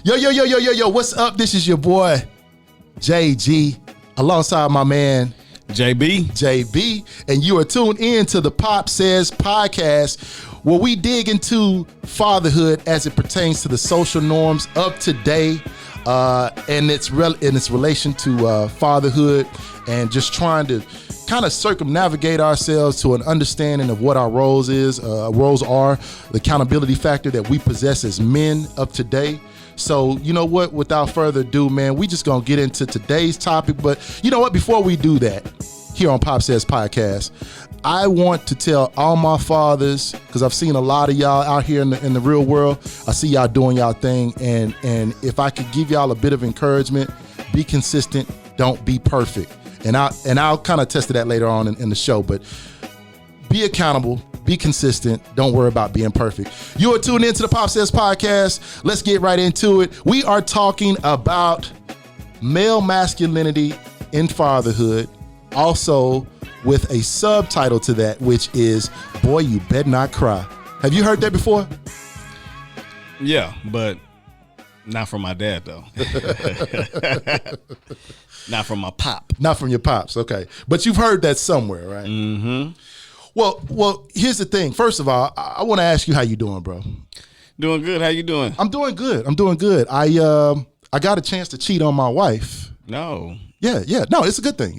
Yo, what's up? This is your boy, Jai-Ghee, alongside my man, JB, and you are tuned in to the Pop Says podcast, where we dig into fatherhood as it pertains to the social norms of today, and its relation to fatherhood, and just trying to kind of circumnavigate ourselves to an understanding of what our roles are, the accountability factor that we possess as men of today. So, you know what, without further ado, man, we just gonna get into today's topic. But you know what, before we do that, here on Pop Says Podcast, I want to tell all my fathers, because I've seen a lot of y'all out here in the real world. I see y'all doing y'all thing, and if I could give y'all a bit of encouragement, be consistent, don't be perfect. And I'll kind of test that later on in the show, but be accountable, be consistent, don't worry about being perfect. You are tuned into the Pop Says Podcast. Let's get right into it. We are talking about male masculinity in fatherhood, also with a subtitle to that, which is, Boy, You Better Not Cry. Have you heard that before? Yeah, but not from my dad, though. Not from my pop. Not from your pops, okay. But you've heard that somewhere, right? Mm-hmm. Well, here's the thing. First of all, I want to ask you how you doing, bro. Doing good. How you doing? I'm doing good. I got a chance to cheat on my wife. No. Yeah. No, it's a good thing.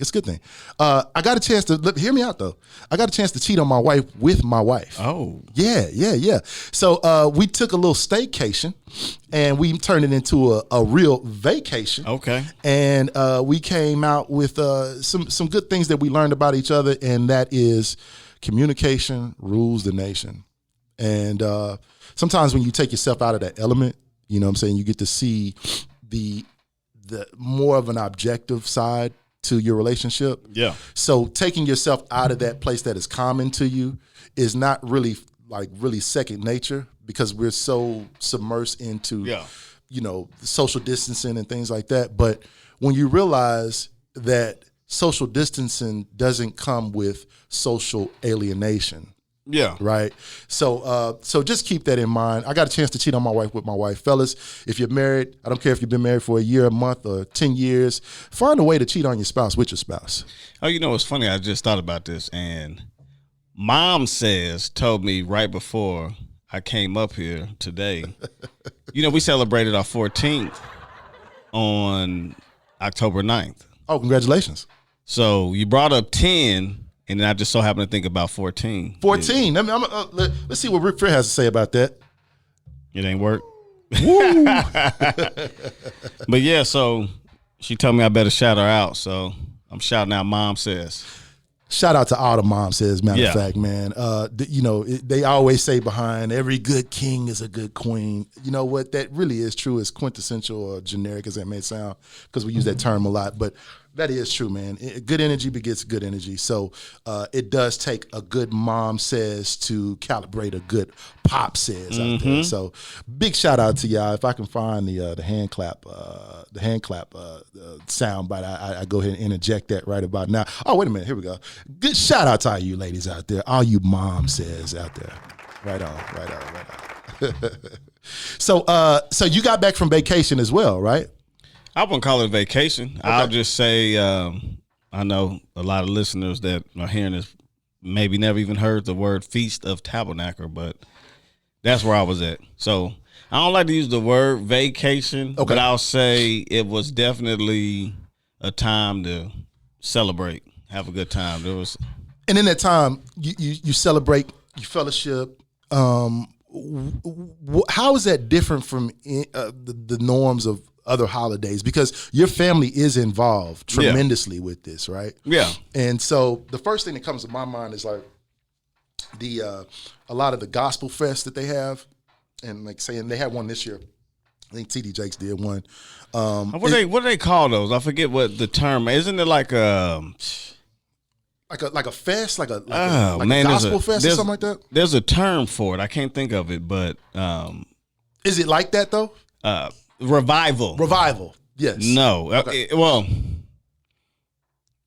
I got a chance to, hear me out though. I got a chance to cheat on my wife with my wife. Oh. Yeah. So we took a little staycation and we turned it into a real vacation. Okay. And we came out with some good things that we learned about each other, and that is communication rules the nation. And sometimes when you take yourself out of that element, you know what I'm saying, you get to see the more of an objective side to your relationship. Yeah. So taking yourself out of that place that is common to you is not really second nature, because we're so submersed into, social distancing and things like that. But when you realize that social distancing doesn't come with social alienation. Yeah. Right. So just keep that in mind. I got a chance to cheat on my wife with my wife. Fellas, if you're married, I don't care if you've been married for a year, a month, or 10 years, find a way to cheat on your spouse with your spouse. Oh, you know, it's funny. I just thought about this, and Mom told me right before I came up here today, we celebrated our 14th on October 9th. Oh, congratulations. So you brought up 10. And then I just so happened to think about 14. 14. Yeah. Let's see what Ric Flair has to say about that. It ain't work. Woo. But yeah, so she told me I better shout her out. So I'm shouting out Mom Says. Shout out to all the Mom Says, matter of fact, man. They always say behind every good king is a good queen. You know what? That really is true. It's quintessential or generic as that may sound, because we use that term a lot. But that is true, man. Good energy begets good energy. So it does take a good Mom Says to calibrate a good Pop Says out there. So big shout out to y'all. If I can find the hand clap sound bite, I go ahead and interject that right about now. Oh, wait a minute. Here we go. Good shout out to all you ladies out there, all you Mom Says out there. Right on. So you got back from vacation as well, right? I wouldn't call it a vacation. Okay. I'll just say I know a lot of listeners that are hearing this maybe never even heard the word Feast of Tabernacle, but that's where I was at. So I don't like to use the word vacation, but I'll say it was definitely a time to celebrate, have a good time. And in that time, you celebrate, you fellowship. How is that different from the norms of other holidays? Because your family is involved tremendously with this, right? Yeah. And so the first thing that comes to my mind is like a lot of the gospel fests that they have, and like saying they had one this year. I think TD Jakes did one. What do they call those? I forget what the term. Isn't it like a fest, like a gospel fest or something like that? There's a term for it. I can't think of it, but is it like that though? Revival. Yes. No. Okay. Well,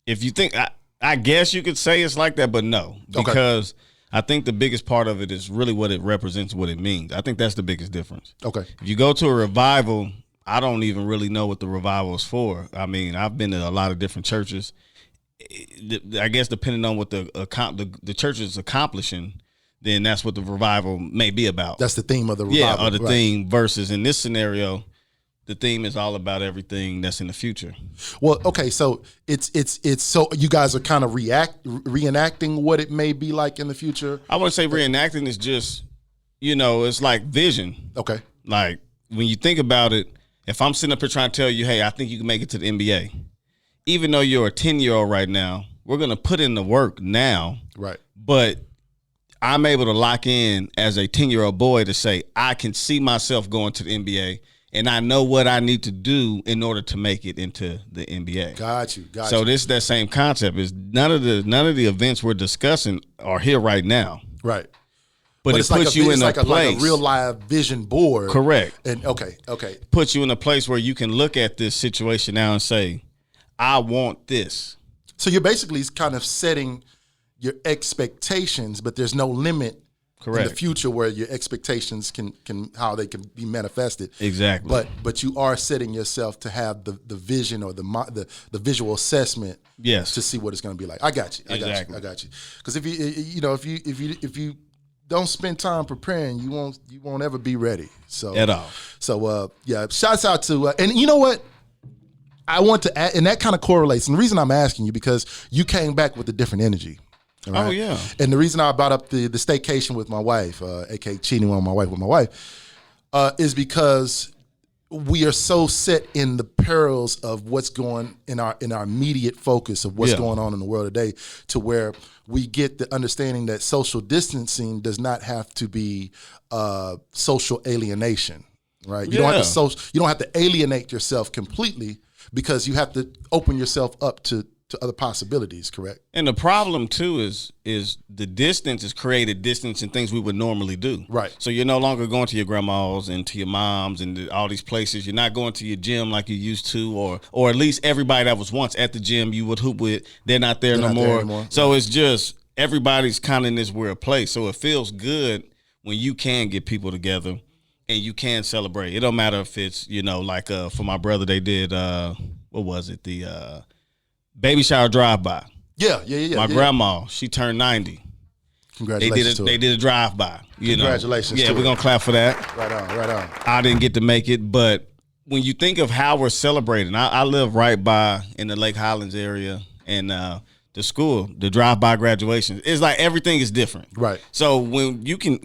if you think, I guess you could say it's like that, but no, because I think the biggest part of it is really what it represents, what it means. I think that's the biggest difference. Okay. If you go to a revival, I don't even really know what the revival is for. I mean, I've been to a lot of different churches. I guess depending on what the church is accomplishing, then that's what the revival may be about. That's the theme of the revival. Yeah, or the theme versus in this scenario, the theme is all about everything that's in the future. Well, okay, so it's so you guys are kind of reenacting what it may be like in the future. I wouldn't say reenacting is just, it's like vision. Okay. Like when you think about it, if I'm sitting up here trying to tell you, hey, I think you can make it to the NBA, even though you're a 10-year-old right now, we're going to put in the work now. Right. But I'm able to lock in as a 10-year-old boy to say, I can see myself going to the NBA, and I know what I need to do in order to make it into the NBA. Got you. So this is that same concept. Is none of the events we're discussing are here right now. Right. But it puts you in a place. Like a real live vision board. Correct. And okay. Puts you in a place where you can look at this situation now and say, I want this. So you're basically kind of setting your expectations, but there's no limit in the future where your expectations can how they can be manifested. Exactly. But you are setting yourself to have the vision or the visual assessment. Yes. To see what it's going to be like. I got you. I got you. Because if you don't spend time preparing, you won't ever be ready. So at all. So shouts out to and you know what? I want to add, and that kind of correlates. And the reason I'm asking you because you came back with a different energy. Right? Oh yeah. And the reason I brought up the staycation with my wife, aka cheating on my wife with my wife, is because we are so set in the perils of what's going in our immediate focus of what's going on in the world today, to where we get the understanding that social distancing does not have to be social alienation, right? You don't have to alienate yourself completely, because you have to open yourself up to other possibilities, correct? And the problem too is the distance has created distance in things we would normally do. Right. So you're no longer going to your grandma's and to your mom's and all these places. You're not going to your gym like you used to, or at least everybody that was once at the gym you would hoop with, they're not there no more. So it's just everybody's kind of in this weird place. So it feels good when you can get people together and you can celebrate. It don't matter if it's, like for my brother, they did, what was it? The baby shower drive-by. Yeah. My grandma, she turned 90. Congratulations. They did a drive-by. Congratulations. Yeah, we're going to clap for that. Right on. I didn't get to make it, but when you think of how we're celebrating, I live right by in the Lake Highlands area, and the school, the drive-by graduation, it's like everything is different. Right. So when you can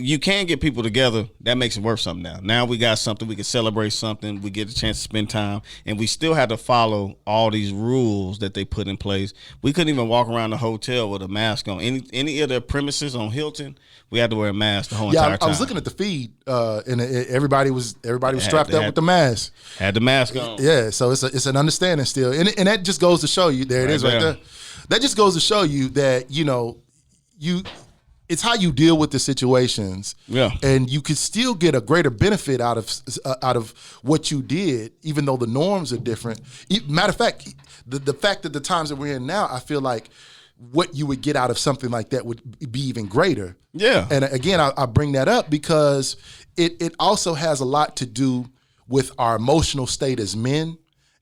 get people together, that makes it worth something now. Now we got something, we can celebrate something, we get a chance to spend time, and we still had to follow all these rules that they put in place. We couldn't even walk around the hotel with a mask on. Any of their premises on Hilton, we had to wear a mask the whole entire time. I was looking at the feed, and everybody was strapped up with the mask. Had the mask on. Yeah, so it's an understanding still, and that just goes to show you. There it is, right there. That just goes to show you that it's how you deal with the situations. Yeah, and you can still get a greater benefit out of what you did, even though the norms are different. Matter of fact, the fact that the times that we're in now, I feel like what you would get out of something like that would be even greater. Yeah, and again, I bring that up because it also has a lot to do with our emotional state as men.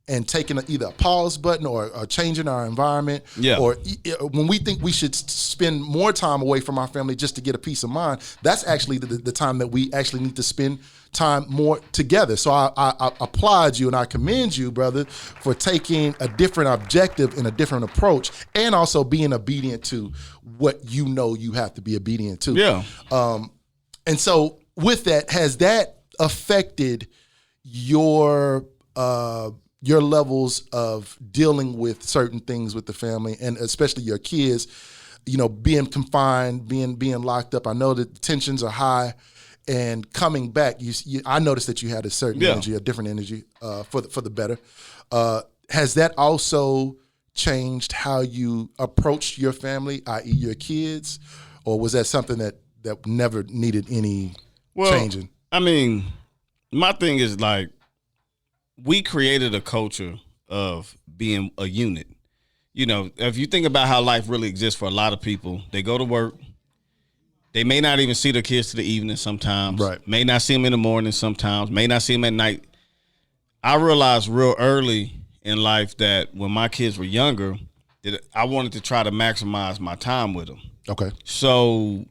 And taking either a pause button or changing our environment. Yeah. Or when we think we should spend more time away from our family just to get a peace of mind, that's actually the time that we actually need to spend time more together. So I applaud you and I commend you, brother, for taking a different objective and a different approach, and also being obedient to what you know you have to be obedient to. Yeah. And so with that, has that affected your levels of dealing with certain things with the family, and especially your kids, being confined, being locked up? I know that the tensions are high, and coming back, I noticed that you had a certain energy, a different energy, for the better. Has that also changed how you approached your family, i.e. your kids, or was that something that never needed any changing? I mean, my thing is like, we created a culture of being a unit. If you think about how life really exists for a lot of people, they go to work. They may not even see their kids to the evening sometimes. Right. May not see them in the morning sometimes. May not see them at night. I realized real early in life that when my kids were younger, that I wanted to try to maximize my time with them. Okay. So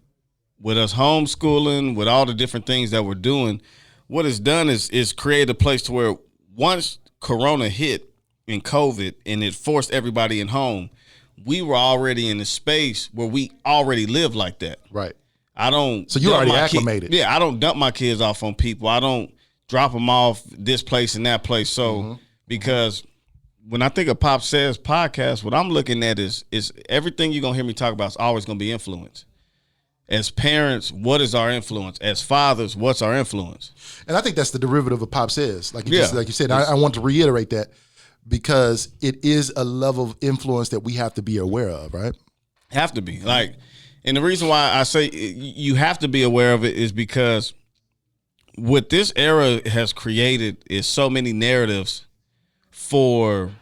with us homeschooling, with all the different things that we're doing, what it's done is create a place to where once Corona hit and COVID and it forced everybody in home, we were already in a space where we already live like that. Right. I don't. So you already acclimated. I don't dump my kids off on people. I don't drop them off this place and that place. So because when I think of Pop Says podcast, what I'm looking at is everything you're gonna hear me talk about is always gonna be influence. As parents, what is our influence? As fathers, what's our influence? And I think that's the derivative of Pop Says. Like you said, I want to reiterate that because it is a level of influence that we have to be aware of, right? Have to be. Like, and the reason why I say you have to be aware of it is because what this era has created is so many narratives for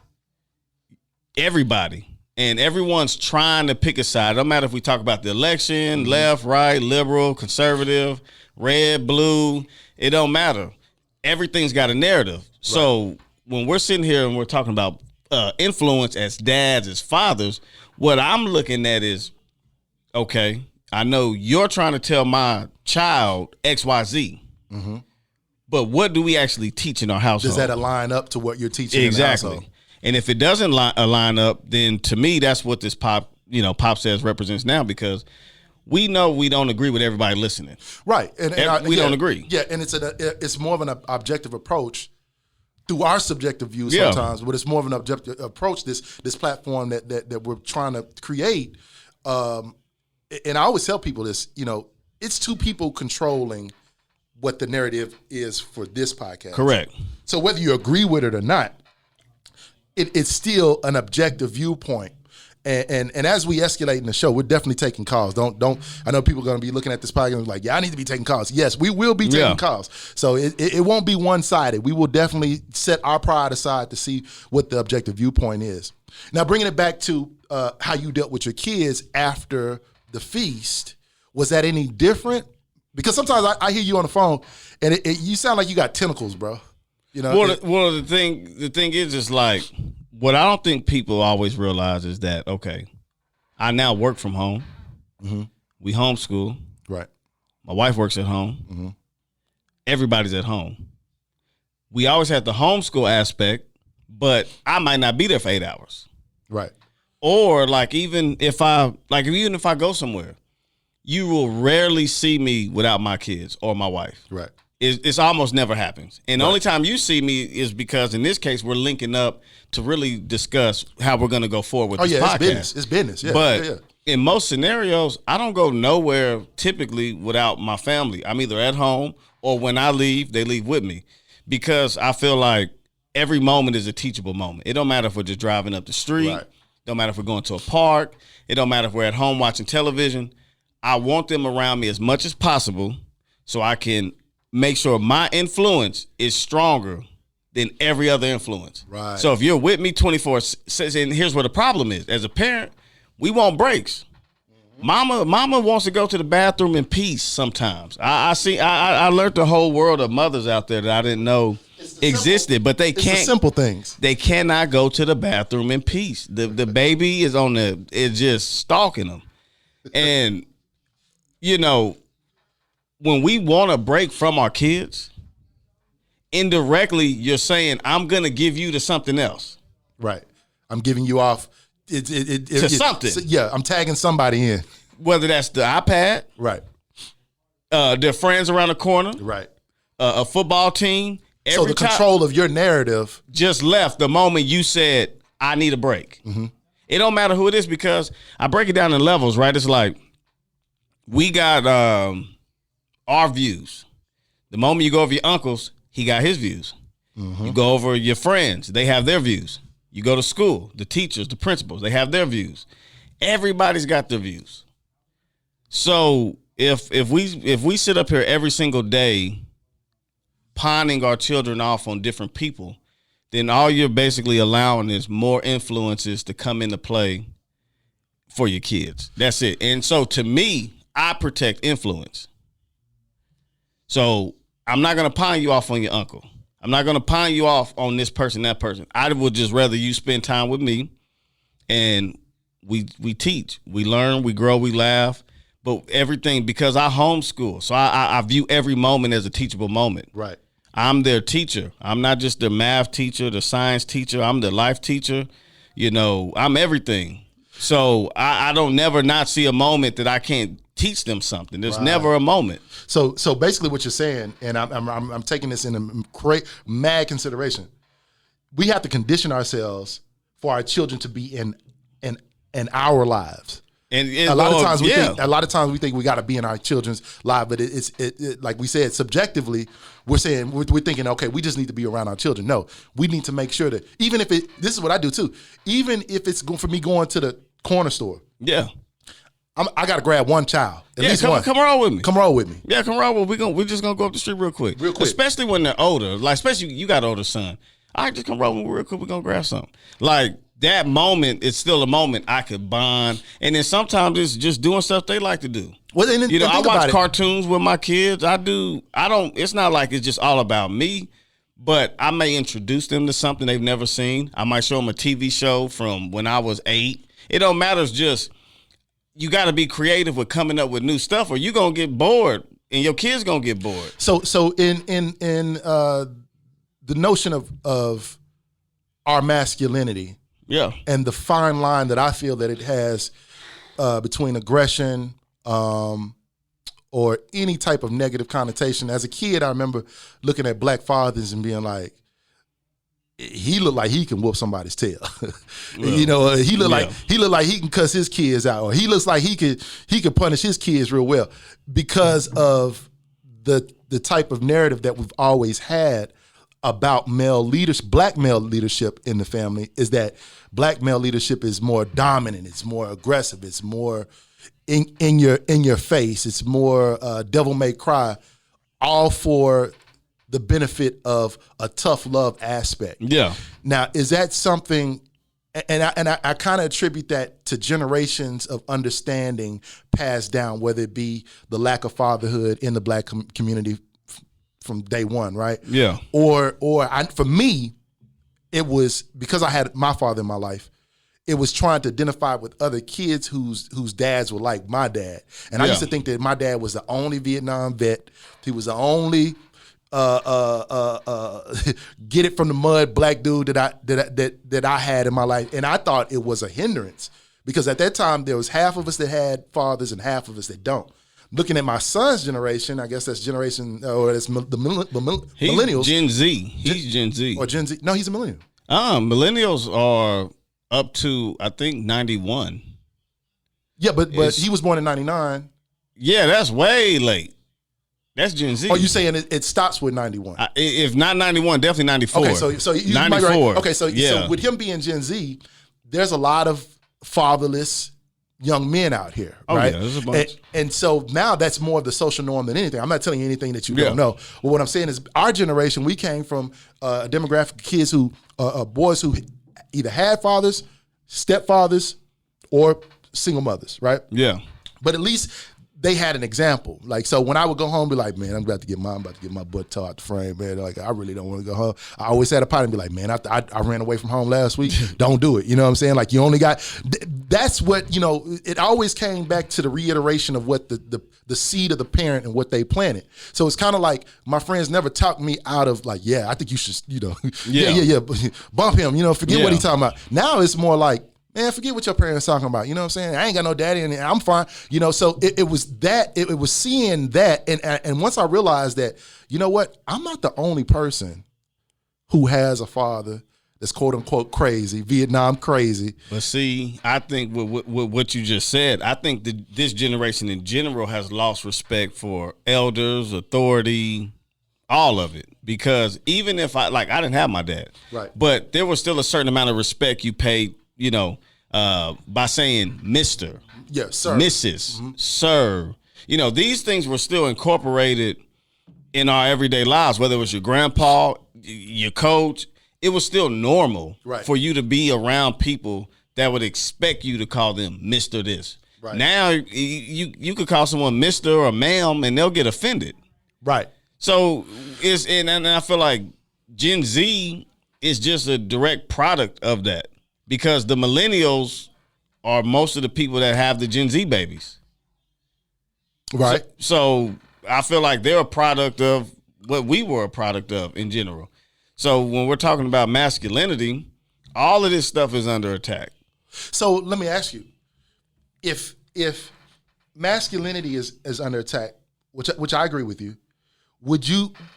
everybody. And everyone's trying to pick a side. It don't matter if we talk about the election, left, right, liberal, conservative, red, blue. It don't matter. Everything's got a narrative. Right. So when we're sitting here and we're talking about influence as dads, as fathers, what I'm looking at is, okay, I know you're trying to tell my child X, Y, Z. But what do we actually teach in our household? Does that align up to what you're teaching in the household? And if it doesn't line up, then to me, that's what this Pop Says represents now, because we know we don't agree with everybody listening. Right. We don't agree. Yeah, and it's more of an objective approach through our subjective views sometimes, but it's more of an objective approach, this platform that we're trying to create. And I always tell people this, it's two people controlling what the narrative is for this podcast. Correct. So whether you agree with it or not, it's still an objective viewpoint. And as we escalate in the show, we're definitely taking calls. Don't. I know people are going to be looking at this podcast and like, yeah, I need to be taking calls. Yes, we will be taking calls. So it won't be one-sided. We will definitely set our pride aside to see what the objective viewpoint is. Now, bringing it back to how you dealt with your kids after the feast, was that any different? Because sometimes I hear you on the phone and you sound like you got tentacles, bro. The thing is like, what I don't think people always realize is that, okay, I now work from home. We homeschool. Right. My wife works at home. Everybody's at home. We always have the homeschool aspect, but I might not be there for 8 hours. Right. Or even if I go somewhere, you will rarely see me without my kids or my wife. Right. It's almost never happens. And the only time you see me is because in this case, we're linking up to really discuss how we're going to go forward with this podcast. It's business. Yeah. But in most scenarios, I don't go nowhere typically without my family. I'm either at home or when I leave, they leave with me, because I feel like every moment is a teachable moment. It don't matter if we're just driving up the street. Right. Don't matter if we're going to a park. It don't matter if we're at home watching television. I want them around me as much as possible so I can make sure my influence is stronger than every other influence. Right. So if you're with me 24/7, and here's where the problem is. As a parent, we want breaks. Mama wants to go to the bathroom in peace sometimes. I learned the whole world of mothers out there that I didn't know existed, but they can't. The simple things. They cannot go to the bathroom in peace. The baby is just stalking them. And, when we want a break from our kids, indirectly, you're saying, I'm going to give you to something else. Right. I'm giving you off to something. Yeah, I'm tagging somebody in. Whether that's the iPad. Right. Their friends around the corner. Right. A football team. So the control of your narrative just left the moment you said, I need a break. It don't matter who it is, because I break it down in levels, right? It's like, we got our views. The moment you go over your uncles, he got his views. You go over your friends, they have their views. You go to school, the teachers, the principals, they have their views. Everybody's got their views. So if we sit up here every single day pawning our children off on different people, then all you're basically allowing is more influences to come into play for your kids. That's it. And so to me, I protect influence. So I'm not going to pawn you off on your uncle. I'm not going to pawn you off on this person, that person. I would just rather you spend time with me, and we teach, we learn, we grow, we laugh. But everything, because I homeschool, so I view every moment as a teachable moment. Right. I'm their teacher. I'm not just the math teacher, the science teacher. I'm the life teacher. You know, I'm everything. So I don't never not see a moment that I can't teach them something. There's never a moment. So basically, what you're saying, and I'm taking this in a mad consideration. We have to condition ourselves for our children to be in our lives. And a lot of times we think we got to be in our children's life, but it's like we said, subjectively, we're thinking, okay, we just need to be around our children. No, we need to make sure that even if this is what I do too, even if it's for me going to the corner store. Yeah. I got to grab one child. At least one. Come roll with me. Come roll with me. Yeah, come roll with me. We're just going to go up the street real quick. Especially when they're older. Like, especially you got an older son. All right, just come roll with me real quick. We're going to grab something. Like, that moment is still a moment I could bond. And then sometimes it's just doing stuff they like to do. Well, and you know, I watch cartoons with my kids. It's not like it's just all about me, but I may introduce them to something they've never seen. I might show them a TV show from when I was 8. It don't matter. It's just, you got to be creative with coming up with new stuff, or you're going to get bored and your kids going to get bored. So in the notion of our masculinity, yeah, and the fine line that I feel that it has between aggression or any type of negative connotation. As a kid, I remember looking at black fathers and being like, he looked like he can whoop somebody's tail. You know, he looked like he can cuss his kids out, or he looks like he could punish his kids real well because of the type of narrative that we've always had about black male leadership in the family, is that black male leadership is more dominant, it's more aggressive, it's more in your face, it's more devil may cry, all for the benefit of a tough love aspect. Yeah. Now, is that something? And I kind of attribute that to generations of understanding passed down, whether it be the lack of fatherhood in the black community from day one, right? Yeah. Or for me, it was because I had my father in my life. It was trying to identify with other kids whose dads were like my dad, and I used to think that my dad was the only Vietnam vet. He was the only get it from the mud black dude that I had in my life, and I thought it was a hindrance because at that time there was half of us that had fathers and half of us that don't. Looking at my son's generation, I guess that's generation, or it's the millennials. Gen Z. He's Gen Z. Or Gen Z. No, he's a millennial. Millennials are up to, I think, 91. Yeah, but he was born in 99. Yeah, that's way late. That's Gen Z. Oh, you saying it stops with 91? If not 91, definitely 94. Okay, so you 94. Right. Okay, so with him being Gen Z, there's a lot of fatherless young men out here, right? Yeah, there's a bunch. And so now that's more of the social norm than anything. I'm not telling you anything that you don't know. But what I'm saying is our generation, we came from a demographic of kids boys who either had fathers, stepfathers, or single mothers, right? Yeah. But at least they had an example. Like, so when I would go home, be like, man, I'm about to get my butt tore out the frame, man. Like, I really don't want to go home. I always had a pot and be like, man, I ran away from home last week. Don't do it. You know what I'm saying? Like, you only got, that's what, you know, it always came back to the reiteration of what the seed of the parent and what they planted. So it's kind of like my friends never talked me out of like, yeah, I think you should, you know, yeah, bump him, you know, forget what he's talking about. Now it's more like, man, forget what your parents talking about. You know what I'm saying? I ain't got no daddy and I'm fine. You know, so it was that, it was seeing that. And once I realized that, you know what, I'm not the only person who has a father that's quote unquote crazy, Vietnam crazy. But see, I think with what you just said, I think that this generation in general has lost respect for elders, authority, all of it. Because even if I didn't have my dad. Right. But there was still a certain amount of respect you paid, you know, by saying Mr. Yeah, sir. Mrs., sir. You know, these things were still incorporated in our everyday lives, whether it was your grandpa, your coach. It was still normal for you to be around people that would expect you to call them Mr. this. Right. Now, you could call someone Mr. or ma'am, and they'll get offended. Right. So, and I feel like Gen Z is just a direct product of that because the millennials are most of the people that have the Gen Z babies. Right. So I feel like they're a product of what we were a product of in general. So when we're talking about masculinity, all of this stuff is under attack. So let me ask you, if masculinity is under attack, which I agree with you,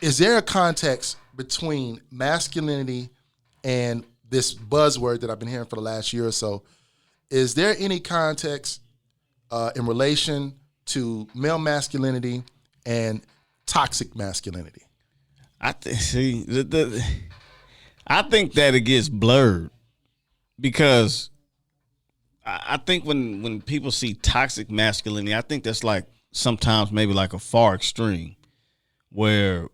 is there a context between masculinity and this buzzword that I've been hearing for the last year or so? Is there any context in relation to male masculinity and toxic masculinity? I think that it gets blurred because I think when people see toxic masculinity, I think that's like sometimes maybe like a far extreme where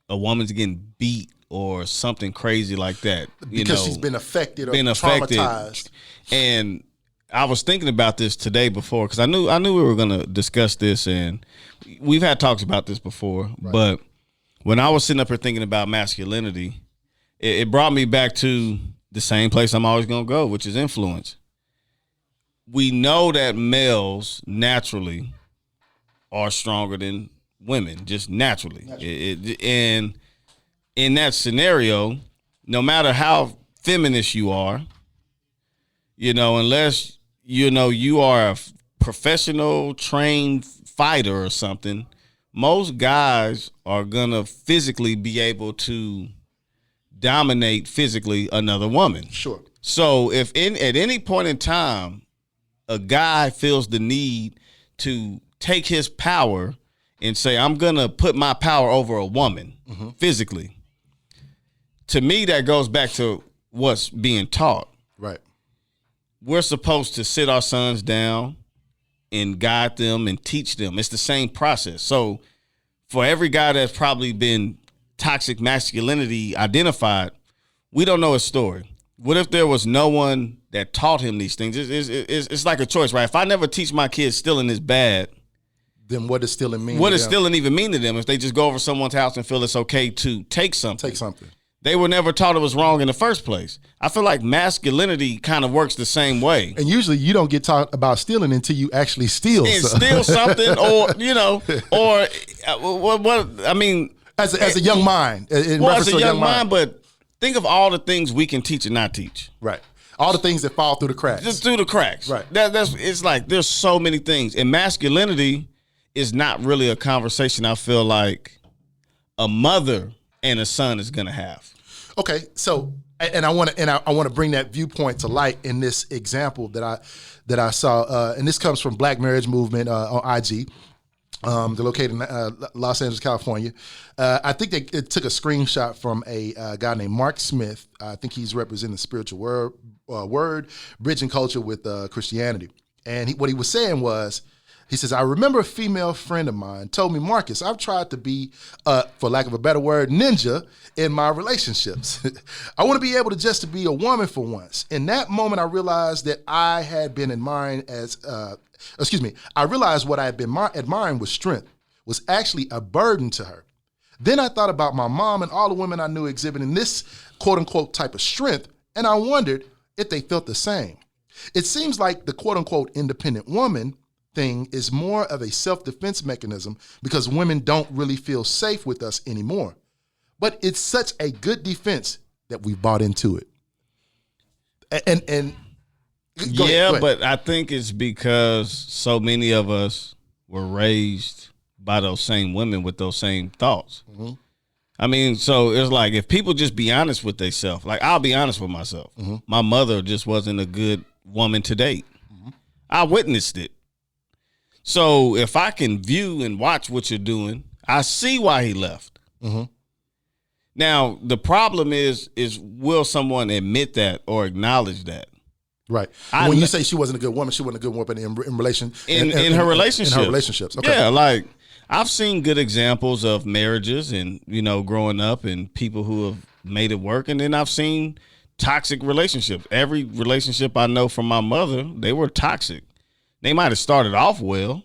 a woman's getting beat or something crazy like that. Because she's been affected or traumatized. And I was thinking about this today before because I knew we were going to discuss this, and we've had talks about this before. Right. But when I was sitting up here thinking about masculinity, it brought me back to the same place I'm always going to go, which is influence. We know that males naturally are stronger than women, just naturally. And in that scenario, no matter how feminist you are, unless, you are a professional trained fighter or something, most guys are going to physically be able to dominate physically another woman. Sure. So if at any point in time, a guy feels the need to take his power and say, I'm going to put my power over a woman physically, to me, that goes back to what's being taught. Right. We're supposed to sit our sons down and guide them and teach them. It's the same process. So for every guy that's probably been toxic masculinity identified, we don't know his story. What if there was no one that taught him these things? It's like a choice, right? If I never teach my kids stealing is bad, then what does stealing mean? What does stealing even mean to them if they just go over someone's house and feel it's okay to take something? Take something. They were never taught it was wrong in the first place. I feel like masculinity kind of works the same way. And usually you don't get taught about stealing until you actually steal. And steal something or what I mean. As a young mind. As a young mind, but think of all the things we can teach and not teach. Right. All the things that fall through the cracks. Just through the cracks. Right. It's like there's so many things. And masculinity is not really a conversation I feel like a mother and a son is gonna have. Okay, so I want to bring that viewpoint to light in this example that I saw, and this comes from Black Marriage Movement on IG. They're located in Los Angeles, California. I think they took a screenshot from a guy named Mark Smith. I think he's representing the spiritual word bridging culture with Christianity. And what he was saying was, he says, I remember a female friend of mine told me, Marcus, I've tried to be, for lack of a better word, ninja in my relationships. I want to be able to be a woman for once. In that moment, I realized that I had been admiring I realized what I had been admiring with strength was actually a burden to her. Then I thought about my mom and all the women I knew exhibiting this quote unquote type of strength, and I wondered if they felt the same. It seems like the quote unquote independent woman thing is more of a self-defense mechanism because women don't really feel safe with us anymore. But it's such a good defense that we bought into it. And go ahead. But I think it's because so many of us were raised by those same women with those same thoughts. Mm-hmm. I mean, so it's like if people just be honest with themselves, like I'll be honest with myself. Mm-hmm. My mother just wasn't a good woman to date. Mm-hmm. I witnessed it. So if I can view and watch what you're doing, I see why he left. Mm-hmm. Now, the problem is will someone admit that or acknowledge that? Right. When you say she wasn't a good woman, she wasn't a good woman in relation in her relationship. In her relationships. Okay. Yeah, like I've seen good examples of marriages and, growing up and people who have made it work. And then I've seen toxic relationships. Every relationship I know from my mother, they were toxic. They might have started off well,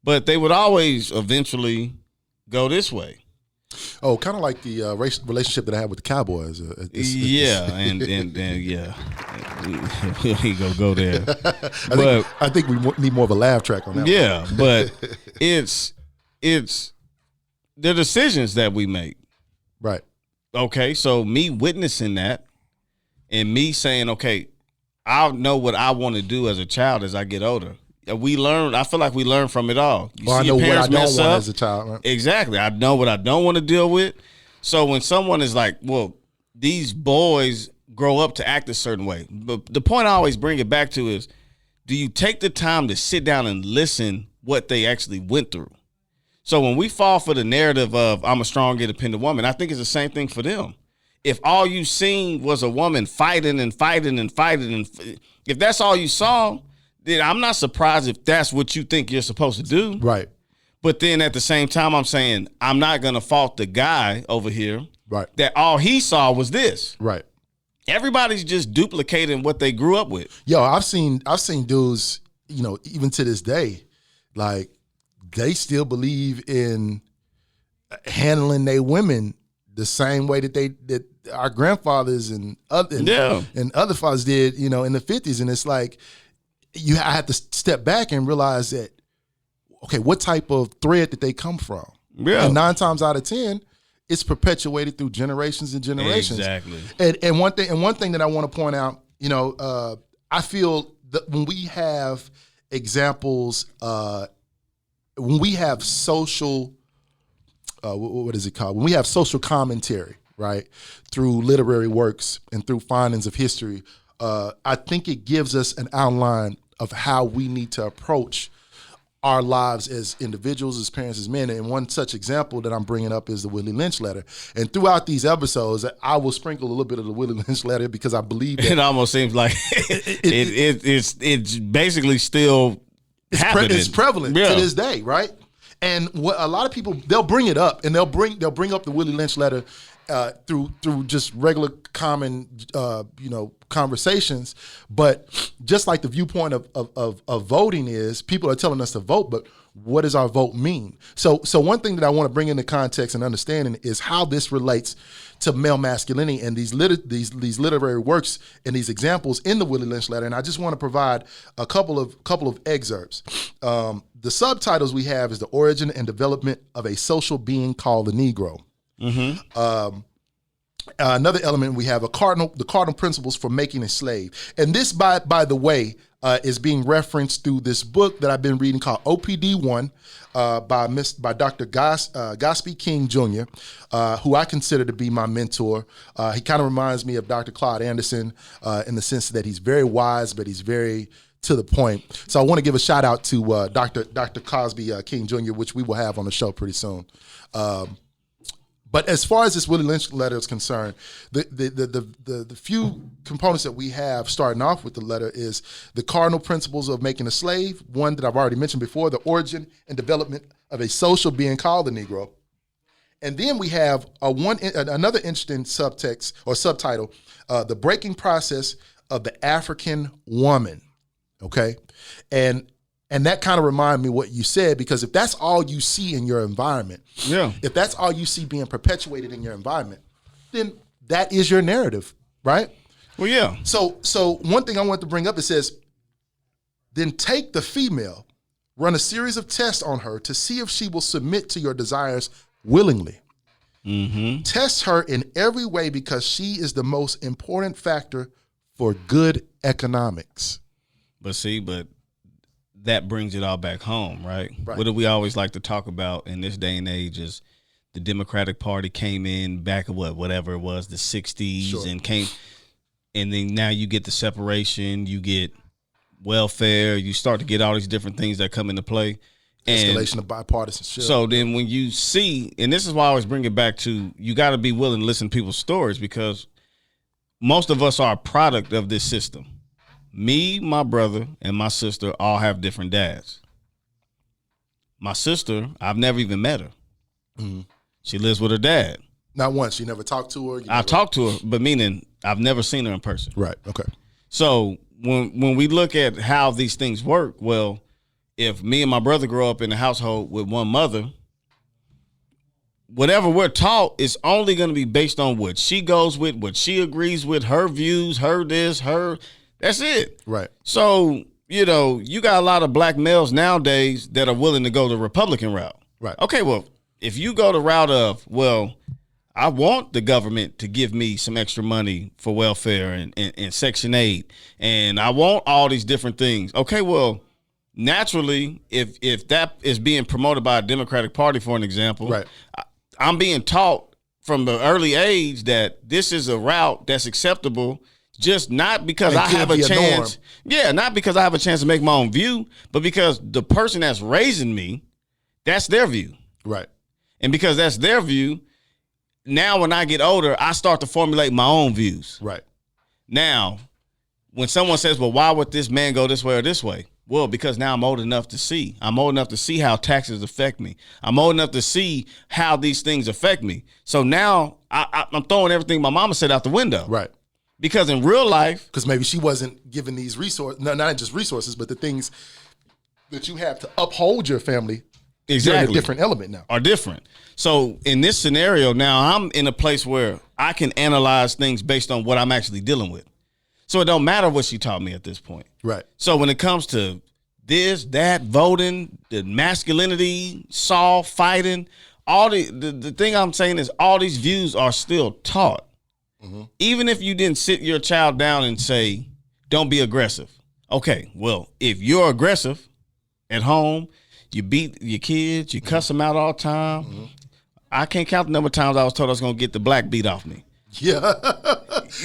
but they would always eventually go this way. Oh, kind of like the relationship that I had with the Cowboys. Yeah, and yeah, we go there. I think we need more of a laugh track on that. Yeah, but it's the decisions that we make. Right. Okay, so me witnessing that and me saying, okay, I'll know what I want to do as a child as I get older. We learn. I feel like we learn from it all. I know what I don't want as a child. Right? Exactly. I know what I don't want to deal with. So when someone is like, well, these boys grow up to act a certain way. But the point I always bring it back to is, do you take the time to sit down and listen what they actually went through? So when we fall for the narrative of I'm a strong, independent woman, I think it's the same thing for them. If all you seen was a woman fighting and fighting and fighting, and if that's all you saw, then I'm not surprised if that's what you think you're supposed to do. Right. But then at the same time, I'm saying I'm not going to fault the guy over here. Right. That all he saw was this. Right. Everybody's just duplicating what they grew up with. Yo, I've seen dudes, even to this day, like they still believe in handling their women the same way that our grandfathers and other fathers did, in the 50s. And it's like, I had to step back and realize that, okay, what type of thread did they come from? Yeah. And 9 times out of 10, it's perpetuated through generations and generations. Exactly. And one thing that I want to point out, I feel that when we have examples, when we have social, what is it called? When we have social commentary, right, through literary works and through findings of history, I think it gives us an outline of how we need to approach our lives as individuals, as parents, as men. And one such example that I'm bringing up is the Willie Lynch letter. And throughout these episodes, I will sprinkle a little bit of the Willie Lynch letter because I believe that it almost seems like it's basically still happening. It's prevalent to this day, right? And what a lot of people, they'll bring it up, and they'll bring up the Willie Lynch letter through just regular common conversations. But just like the viewpoint of voting is, people are telling us to vote, but what does our vote mean? So one thing that I want to bring into context and understanding is how this relates to male masculinity and these literary works and these examples in the Willie Lynch letter. And I just want to provide a couple of excerpts. The subtitles we have is The Origin and Development of a Social Being Called the Negro. Mm-hmm. Another element we have the cardinal principles for making a slave, and this by the way is being referenced through this book that I've been reading called OPD 1 by Dr. Gospel King Jr., who I consider to be my mentor. He kind of reminds me of Dr. Claude Anderson in the sense that he's very wise, but he's very to the point. So I want to give a shout out to Dr. Cosby King Jr., which we will have on the show pretty soon. But as far as this Willie Lynch letter is concerned, the few components that we have starting off with the letter is the cardinal principles of making a slave, one that I've already mentioned before, the origin and development of a social being called the Negro. And then we have another interesting subtext or subtitle, the breaking process of the African woman. Okay. And that kind of reminded me what you said, because if that's all you see in your environment, if that's all you see being perpetuated in your environment, then that is your narrative, right? Well, yeah. So one thing I want to bring up, it says, then take the female, run a series of tests on her to see if she will submit to your desires willingly. Mm-hmm. Test her in every way because she is the most important factor for good economics. But that brings it all back home, right? What do we always like to talk about in this day and age is the Democratic Party came in back of whatever it was, the 60s, and then now you get the separation, you get welfare, you start to get all these different things that come into play. Escalation of bipartisanship. So then when you see, and this is why I always bring it back to, you got to be willing to listen to people's stories, because most of us are a product of this system. Me, my brother, and my sister all have different dads. My sister, I've never even met her. Mm-hmm. She lives with her dad. Not once. You never talked to her? I talked to her, but meaning I've never seen her in person. Right, okay. So when we look at how these things work, well, if me and my brother grow up in a household with one mother, whatever we're taught is only going to be based on what she goes with, what she agrees with, her views, her this, her. That's it. Right. So, you know, you got a lot of black males nowadays that are willing to go the Republican route. Right. Okay, well, if you go the route of, well, I want the government to give me some extra money for welfare and Section 8, and I want all these different things. Okay, well, naturally, if that is being promoted by a Democratic Party, for an example, right. I'm being taught from the early age that this is a route that's acceptable, just not because I have a chance. Yeah, not because I have a chance to make my own view, but because the person that's raising me, that's their view. Right. And because that's their view, now when I get older, I start to formulate my own views. Right. Now, when someone says, well, why would this man go this way or this way? Well, because now I'm old enough to see. I'm old enough to see how taxes affect me. I'm old enough to see how these things affect me. So now I'm throwing everything my mama said out the window. Right. Because in real life. Because maybe she wasn't given these resources, not just resources, but the things that you have to uphold your family. Exactly. They're a different element now. Are different. So in this scenario now, I'm in a place where I can analyze things based on what I'm actually dealing with. So it don't matter what she taught me at this point. Right. So when it comes to this, that, voting, the masculinity, Saul fighting, all the thing I'm saying is all these views are still taught. Mm-hmm. Even if you didn't sit your child down and say, don't be aggressive. Okay, well, if you're aggressive at home, you beat your kids, you cuss them out all the time. Mm-hmm. I can't count the number of times I was told I was going to get the black beat off me. Yeah.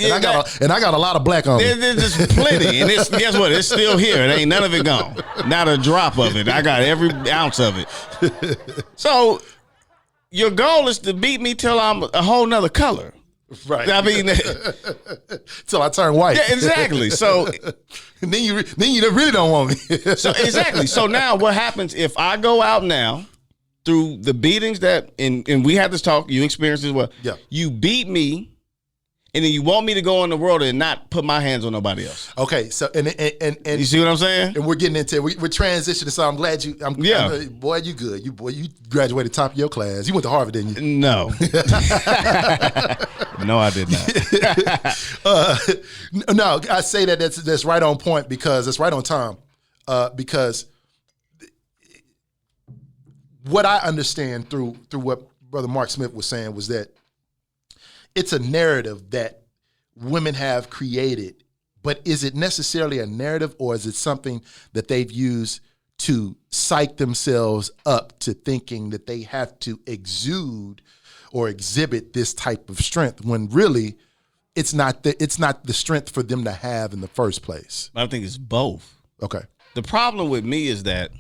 And I got a lot of black on me. There's just plenty. And guess what? It's still here. It ain't none of it gone. Not a drop of it. I got every ounce of it. So your goal is to beat me till I'm a whole nother color. Right. I mean, till I turn white. Yeah, exactly. So and then you really don't want me. So exactly. So now what happens if I go out now through the beatings that and we had this talk, you experienced as well. Yeah. You beat me, and then you want me to go in the world and not put my hands on nobody else. Okay, so and you see what I'm saying? And we're getting into we're transitioning. So I'm glad you. Boy, you good. You graduated top of your class. You went to Harvard, didn't you? No. No, I did not. No, I say that's right on point because it's right on time. Because what I understand through what Brother Mark Smith was saying was that it's a narrative that women have created, but is it necessarily a narrative or is it something that they've used to psych themselves up to thinking that they have to exude or exhibit this type of strength when really it's not the strength for them to have in the first place? I think it's both. Okay. The problem with me is that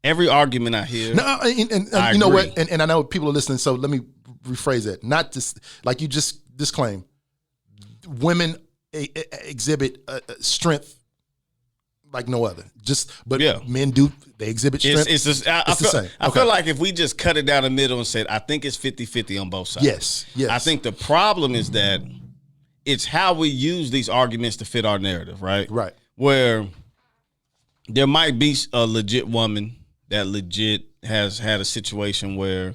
every argument I hear, and I you know agree. what, and I know people are listening, so let me rephrase that. Not just like you just disclaim, women exhibit strength like no other. Men do, they exhibit strength. It's the same. I feel like if we just cut it down the middle and said, I think it's 50-50 on both sides. Yes. I think the problem is that it's how we use these arguments to fit our narrative, right? Right. Where there might be a legit woman that legit has had a situation where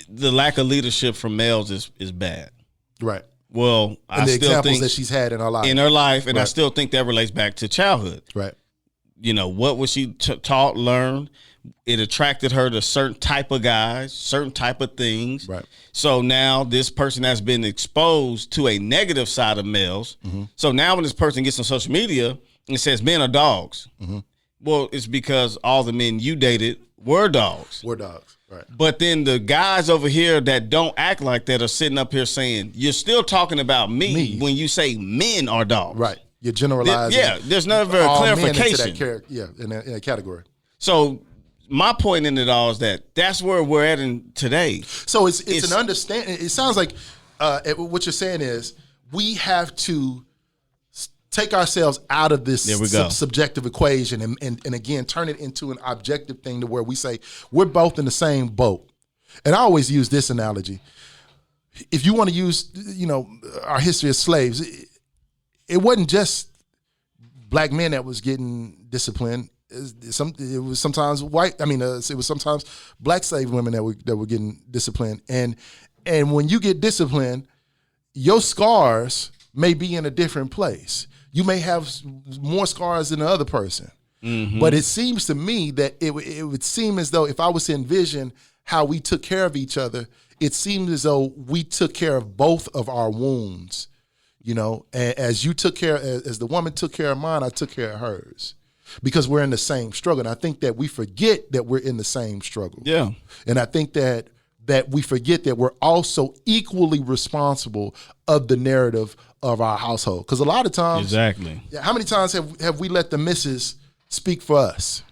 the lack of leadership from males is bad. Right. Well, and the examples that she's had in her life. And I still think that relates back to childhood. Right. You know, what was she taught, learned? It attracted her to certain type of guys, certain type of things. Right. So now this person has been exposed to a negative side of males. Mm-hmm. So now when this person gets on social media and says men are dogs, mm-hmm. Well, it's because all the men you dated were dogs. Right. But then the guys over here that don't act like that are sitting up here saying, you're still talking about me. When you say men are dogs. Right. You're generalizing. There's never a clarification. In that category. So my point in it all is that's where we're at in today. So it's an understanding. It sounds like what you're saying is we have to take ourselves out of this subjective equation and again, turn it into an objective thing to where we say we're both in the same boat. And I always use this analogy. If you want to use, our history of slaves, it wasn't just black men that was getting disciplined. it was sometimes white. I mean, it was sometimes black slave women that were getting disciplined. And when you get disciplined, your scars may be in a different place. You may have more scars than the other person. Mm-hmm. But it seems to me that it would seem as though if I was to envision how we took care of each other, it seemed as though we took care of both of our wounds. You know, as you took care, as the woman took care of mine, I took care of hers, because we're in the same struggle. And I think that we forget that we're in the same struggle. Yeah. And I think that we forget that we're also equally responsible of the narrative of our household. Because a lot of times, exactly. How many times have we let the missus speak for us?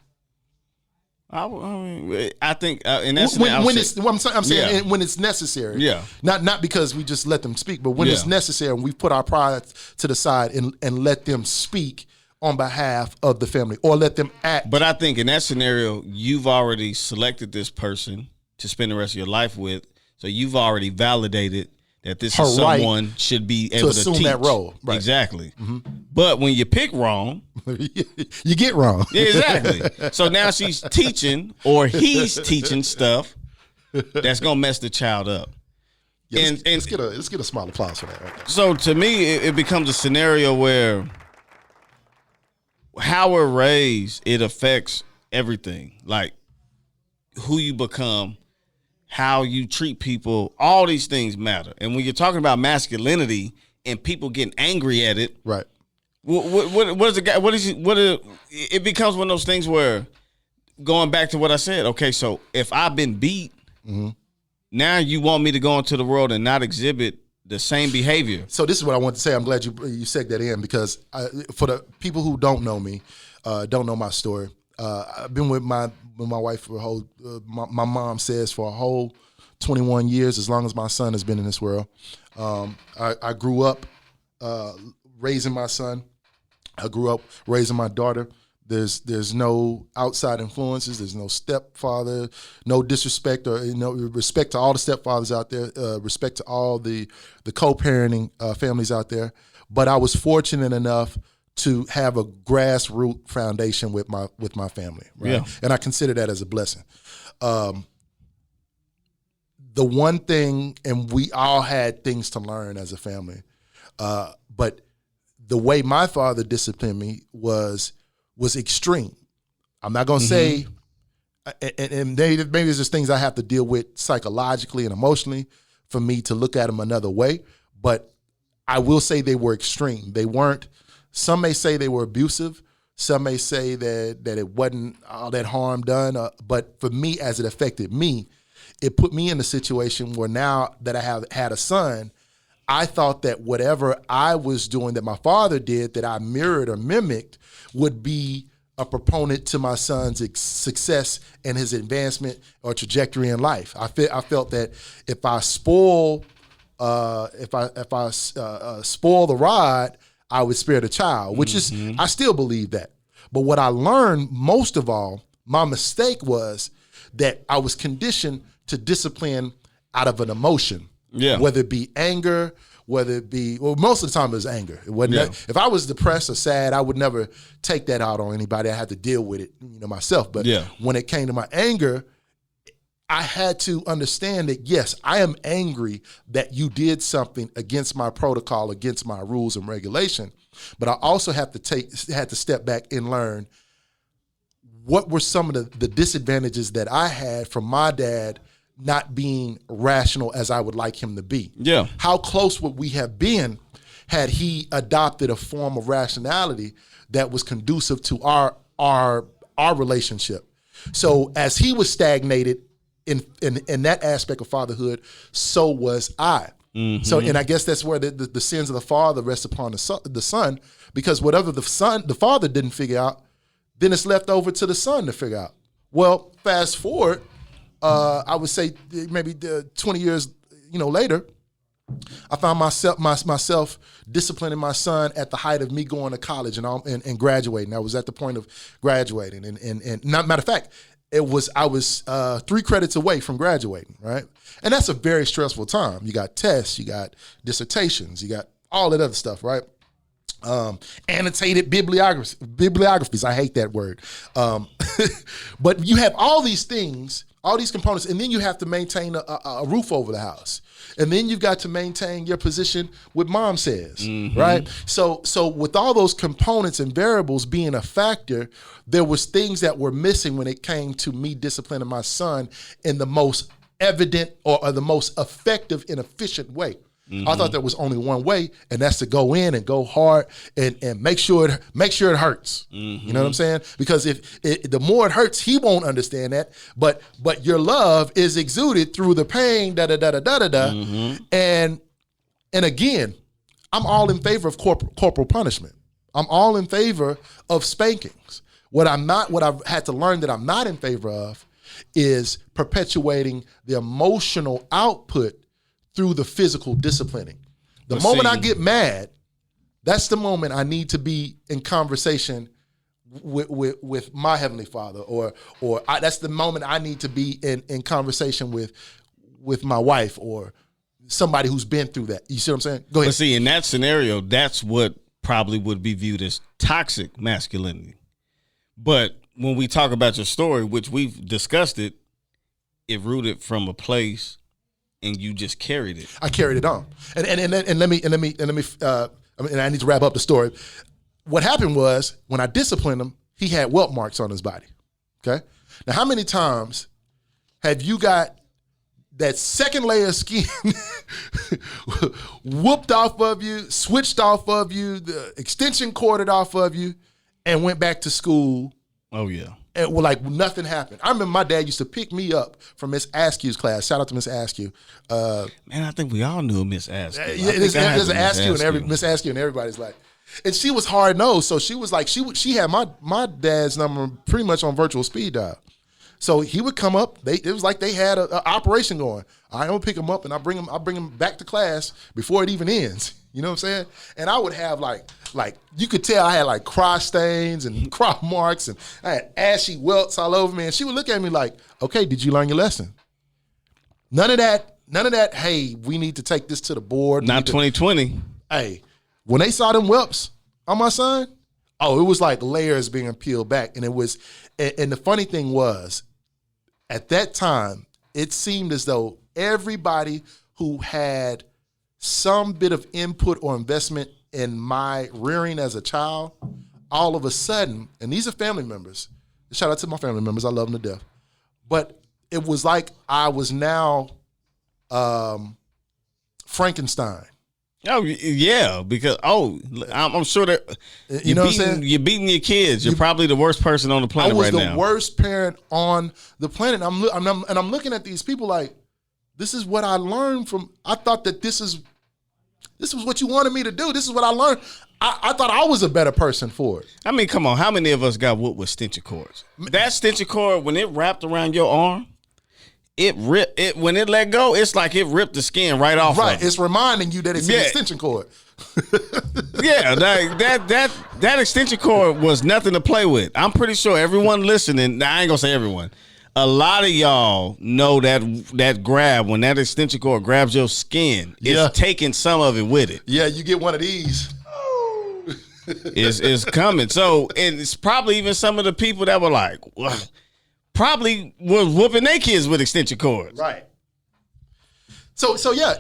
I think, and that's I'm saying when it's necessary. Yeah. Not because we just let them speak, but when it's necessary, and we put our pride to the side and let them speak on behalf of the family, or let them act. But I think in that scenario, you've already selected this person to spend the rest of your life with, so you've already validated that this is someone should be able to assume teach that role. Right. Exactly. Mm-hmm. But when you pick wrong, you get wrong. Yeah, exactly. So now she's teaching, or he's teaching stuff that's gonna mess the child up. Yeah, let's get a small applause for that. Right there. So to me, it becomes a scenario where how we're raised, it affects everything. Like who you become, how you treat people, all these things matter. And when you're talking about masculinity and people getting angry at it, right? What is the guy? It becomes one of those things where, going back to what I said. Okay, so if I've been beat, mm-hmm. now you want me to go into the world and not exhibit the same behavior. So this is what I want to say. I'm glad you said that in, because for the people who don't know me, don't know my story. I've been with my wife for a whole, my mom says, for a whole 21 years, as long as my son has been in this world. I grew up raising my son. I grew up raising my daughter. There's no outside influences. There's no stepfather, no disrespect, or respect to all the stepfathers out there. Respect to all the co-parenting families out there. But I was fortunate enough to have a grassroots foundation with my family, right? Yeah. And I consider that as a blessing. The one thing, and we all had things to learn as a family, but the way my father disciplined me was extreme. I'm not gonna say, and maybe there's just things I have to deal with psychologically and emotionally for me to look at them another way, but I will say they were extreme. They weren't. Some may say they were abusive. Some may say that it wasn't all that harm done. But for me, as it affected me, it put me in a situation where now that I have had a son, I thought that whatever I was doing that my father did, that I mirrored or mimicked, would be a proponent to my son's success and his advancement or trajectory in life. I felt that if I spoil the rod, I would spare the child, which is, I still believe that. But what I learned most of all, my mistake was that I was conditioned to discipline out of an emotion. Yeah. Whether it be anger, whether it be, well, most of the time it was anger. It wasn't. If I was depressed or sad, I would never take that out on anybody. I had to deal with it, myself. But when it came to my anger, I had to understand that, yes, I am angry that you did something against my protocol, against my rules and regulation. But I also had to step back and learn what were some of the disadvantages that I had from my dad not being rational as I would like him to be. Yeah. How close would we have been had he adopted a form of rationality that was conducive to our relationship? So as he was stagnated in that aspect of fatherhood, so was I. Mm-hmm. So, and I guess that's where the sins of the father rest upon the son, because whatever the father didn't figure out, then it's left over to the son to figure out. Well, fast forward, I would say maybe 20 years, later, I found myself disciplining my son at the height of me going to college and graduating. I was at the point of graduating, and matter of fact, I was 3 credits away from graduating, right? And that's a very stressful time. You got tests, you got dissertations, you got all that other stuff, right? Annotated bibliographies. I hate that word. But you have all these things, all these components, and then you have to maintain a roof over the house. And then you've got to maintain your position with mom says, right? So with all those components and variables being a factor, there was things that were missing when it came to me disciplining my son in the most evident or the most effective and efficient way. I thought there was only one way, and that's to go in and go hard and make sure it hurts. You know what I'm saying? Because if the more it hurts, he won't understand that. But your love is exuded through the pain. And again, I'm all in favor of corporal punishment. I'm all in favor of spankings. What I've had to learn that I'm not in favor of is perpetuating the emotional output through the physical disciplining. The moment I get mad, that's the moment I need to be in conversation with my Heavenly Father, or that's the moment I need to be in conversation with my wife or somebody who's been through that. You see what I'm saying? Go ahead. But see, in that scenario, that's what probably would be viewed as toxic masculinity. But when we talk about your story, which we've discussed it rooted from a place and you just carried it. I carried it on. And let me I need to wrap up the story. What happened was when I disciplined him, he had welt marks on his body. Okay? Now, how many times have you got that second layer of skin whooped off of you, switched off of you, the extension corded off of you, and went back to school? Oh, yeah. And like nothing happened. I remember my dad used to pick me up from Miss Askew's class. Shout out to Miss Askew. Man, I think we all knew Miss Askew. There's an Askew and Miss Askew, and everybody's like, and she was hard nosed. So she was like, she had my dad's number pretty much on virtual speed dial. So he would come up. It was like they had an operation going. I don't pick him up and I bring him back to class before it even ends. You know what I'm saying? And I would have like you could tell I had like cross stains and crop marks and I had ashy welts all over me. And she would look at me like, okay, did you learn your lesson? None of that, hey, we need to take this to the board. Not 2020. Hey, when they saw them whelps on my son, it was like layers being peeled back. And the funny thing was, at that time, it seemed as though everybody who had some bit of input or investment in my rearing as a child, all of a sudden, and these are family members. Shout out to my family members. I love them to death. But it was like I was now Frankenstein. Oh, yeah, because, I'm sure that you know what I'm saying? You're beating your kids. You're probably the worst person on the planet right now. I was the worst parent on the planet. I'm looking at these people like, this is what I learned from, I thought that this was what you wanted me to do. This is what I learned. I thought I was a better person for it. I mean, come on. How many of us got whooped with extension cords? That extension cord, when it wrapped around your arm, when it let go, it's like it ripped the skin right off. Right. Of it. It's reminding you that it's an extension cord. Yeah, that extension cord was nothing to play with. I'm pretty sure everyone listening, now I ain't gonna say everyone, a lot of y'all know that grab, when that extension cord grabs your skin, it's taking some of it with it. Yeah, you get one of these. It's coming. So, and it's probably even some of the people that were like, well, probably was whooping their kids with extension cords. Right. So yeah,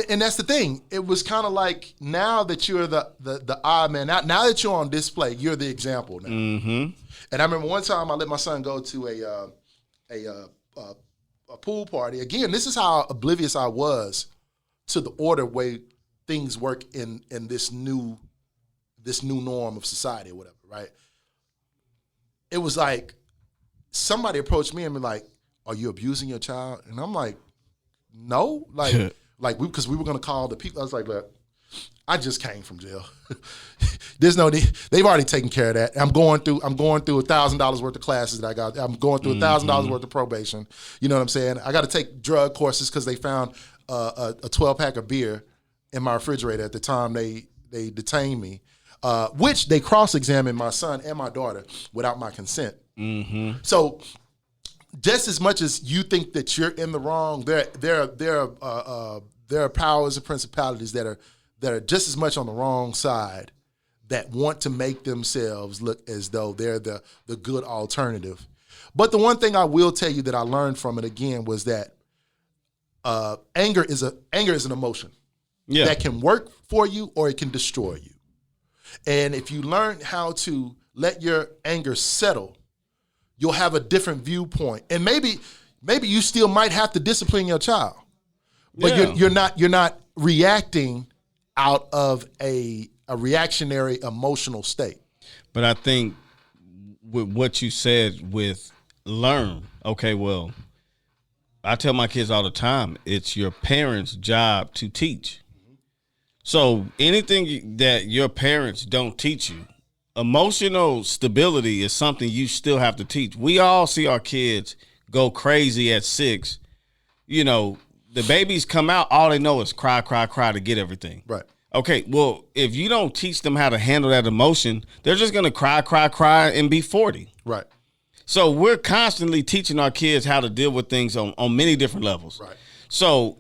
and that's the thing. It was kind of like, now that you're the odd man, now that you're on display, you're the example now. Mm-hmm. And I remember one time I let my son go to a pool party. Again, this is how oblivious I was to the order way things work in this new norm of society or whatever, right? It was like somebody approached me and be like, "Are you abusing your child?" And I'm like, "No," because we were gonna call the people. I was like, "Look, I just came from jail. There's no need. They've already taken care of that. I'm going through $1,000 worth of classes that I got. I'm going through $1,000 worth of probation. You know what I'm saying? I got to take drug courses because they found a 12-pack of beer in my refrigerator at the time they detained me, which they cross-examined my son and my daughter without my consent. Mm-hmm. So just as much as you think that you're in the wrong, there are powers and principalities that are just as much on the wrong side that want to make themselves look as though they're the good alternative. But the one thing I will tell you that I learned from it again was that anger is an emotion that can work for you or it can destroy you. And if you learn how to let your anger settle, you'll have a different viewpoint. And maybe you still might have to discipline your child, but you're not reacting out of a reactionary emotional state. But I think with what you said with learn, okay, well, I tell my kids all the time, it's your parents' job to teach. So anything that your parents don't teach you, emotional stability is something you still have to teach. We all see our kids go crazy at 6. You know, the babies come out, all they know is cry, cry, cry to get everything. Right. Okay, well, if you don't teach them how to handle that emotion, they're just going to cry, cry, cry and be 40. Right. So we're constantly teaching our kids how to deal with things on many different levels. Right. So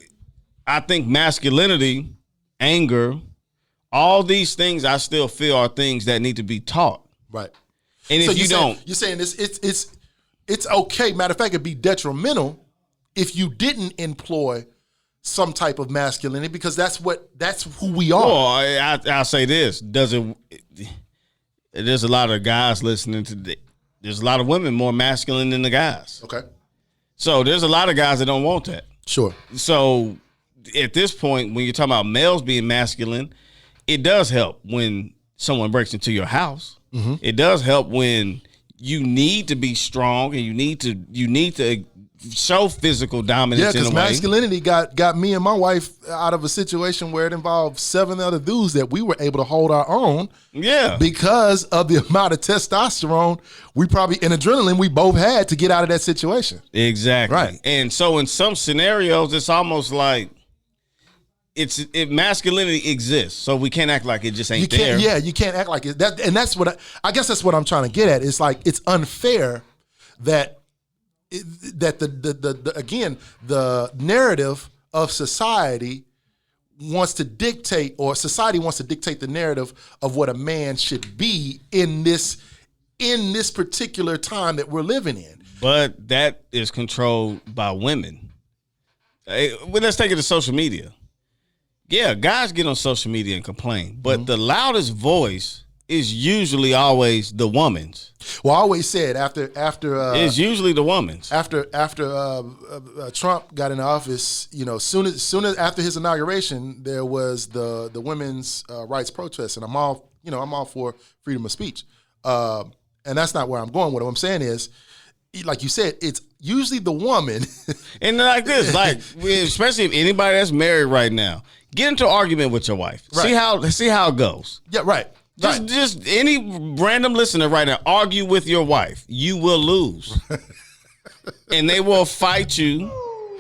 I think masculinity, anger, all these things I still feel are things that need to be taught. Right. And so if you're saying it's okay. Matter of fact, it'd be detrimental if you didn't employ some type of masculinity, because that's who we are. Well, I'll say this: there's a lot of guys listening to. There's a lot of women more masculine than the guys. Okay. So there's a lot of guys that don't want that. Sure. So at this point, when you're talking about males being masculine, it does help when someone breaks into your house. Mm-hmm. It does help when you need to be strong and you need to show physical dominance. Yeah, because masculinity got me and my wife out of a situation where it involved 7 other dudes that we were able to hold our own. Yeah, because of the amount of testosterone and adrenaline we both had to get out of that situation. Exactly. Right. And so in some scenarios, it's almost like masculinity exists, so we can't act like it just ain't there. Yeah, you can't act like it. That's what I guess that's what I'm trying to get at. It's like it's unfair that the narrative of society wants to dictate, or society wants to dictate the narrative of what a man should be in this particular time that we're living in. But that is controlled by women. Well, let's take it to social media. Yeah, guys get on social media and complain, but the loudest voice is usually always the woman's. Well, I always said after it's usually the woman's. After Trump got in office, soon as after his inauguration, there was the women's rights protest, and I'm all for freedom of speech, and that's not where I'm going with it. What I'm saying is, like you said, it's usually the woman. And like this, especially if anybody that's married right now, get into an argument with your wife. Right. See how it goes. Yeah, right. Just any random listener right now, argue with your wife. You will lose. And they will fight you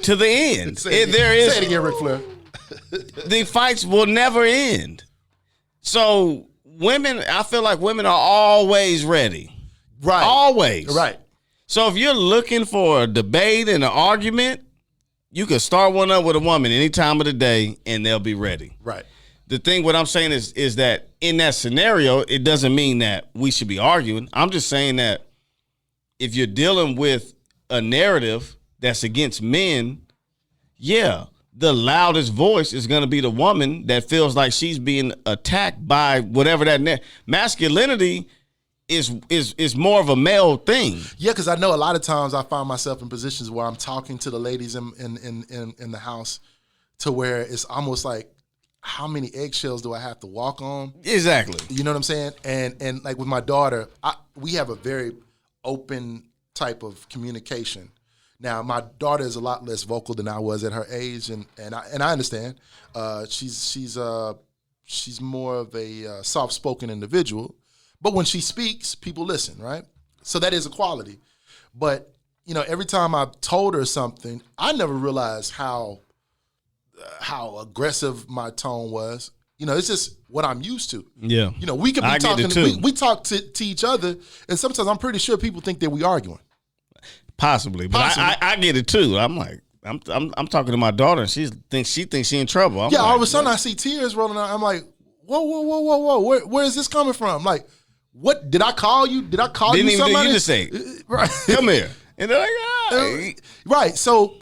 to the end. Say it again, Ric Flair. The fights will never end. So I feel like women are always ready. Right. Always. Right. So if you're looking for a debate and an argument, you can start one up with a woman any time of the day and they'll be ready. Right. The thing, what I'm saying is that in that scenario, it doesn't mean that we should be arguing. I'm just saying that if you're dealing with a narrative that's against men, yeah, the loudest voice is going to be the woman that feels like she's being attacked by whatever that masculinity is more of a male thing. Yeah, because I know a lot of times I find myself in positions where I'm talking to the ladies in the house to where it's almost like, how many eggshells do I have to walk on? Exactly. You know what I'm saying? And like with my daughter, we have a very open type of communication. Now, my daughter is a lot less vocal than I was at her age, and I understand. She's more of a soft-spoken individual, but when she speaks, people listen, right? So that is a quality. But every time I've told her something, I never realized how aggressive my tone was. It's just what I'm used to. Yeah. We could be talking. We talk to each other, and sometimes I'm pretty sure people think that we arguing. Possibly, but I get it too. I'm like, I'm talking to my daughter, and she thinks she in trouble. All of a sudden I see tears rolling out. I'm like, whoa. Where is this coming from? Like, what did I call you? Did I call Didn't you even somebody? you just say, right. come here. And they're like, ah. Right. So,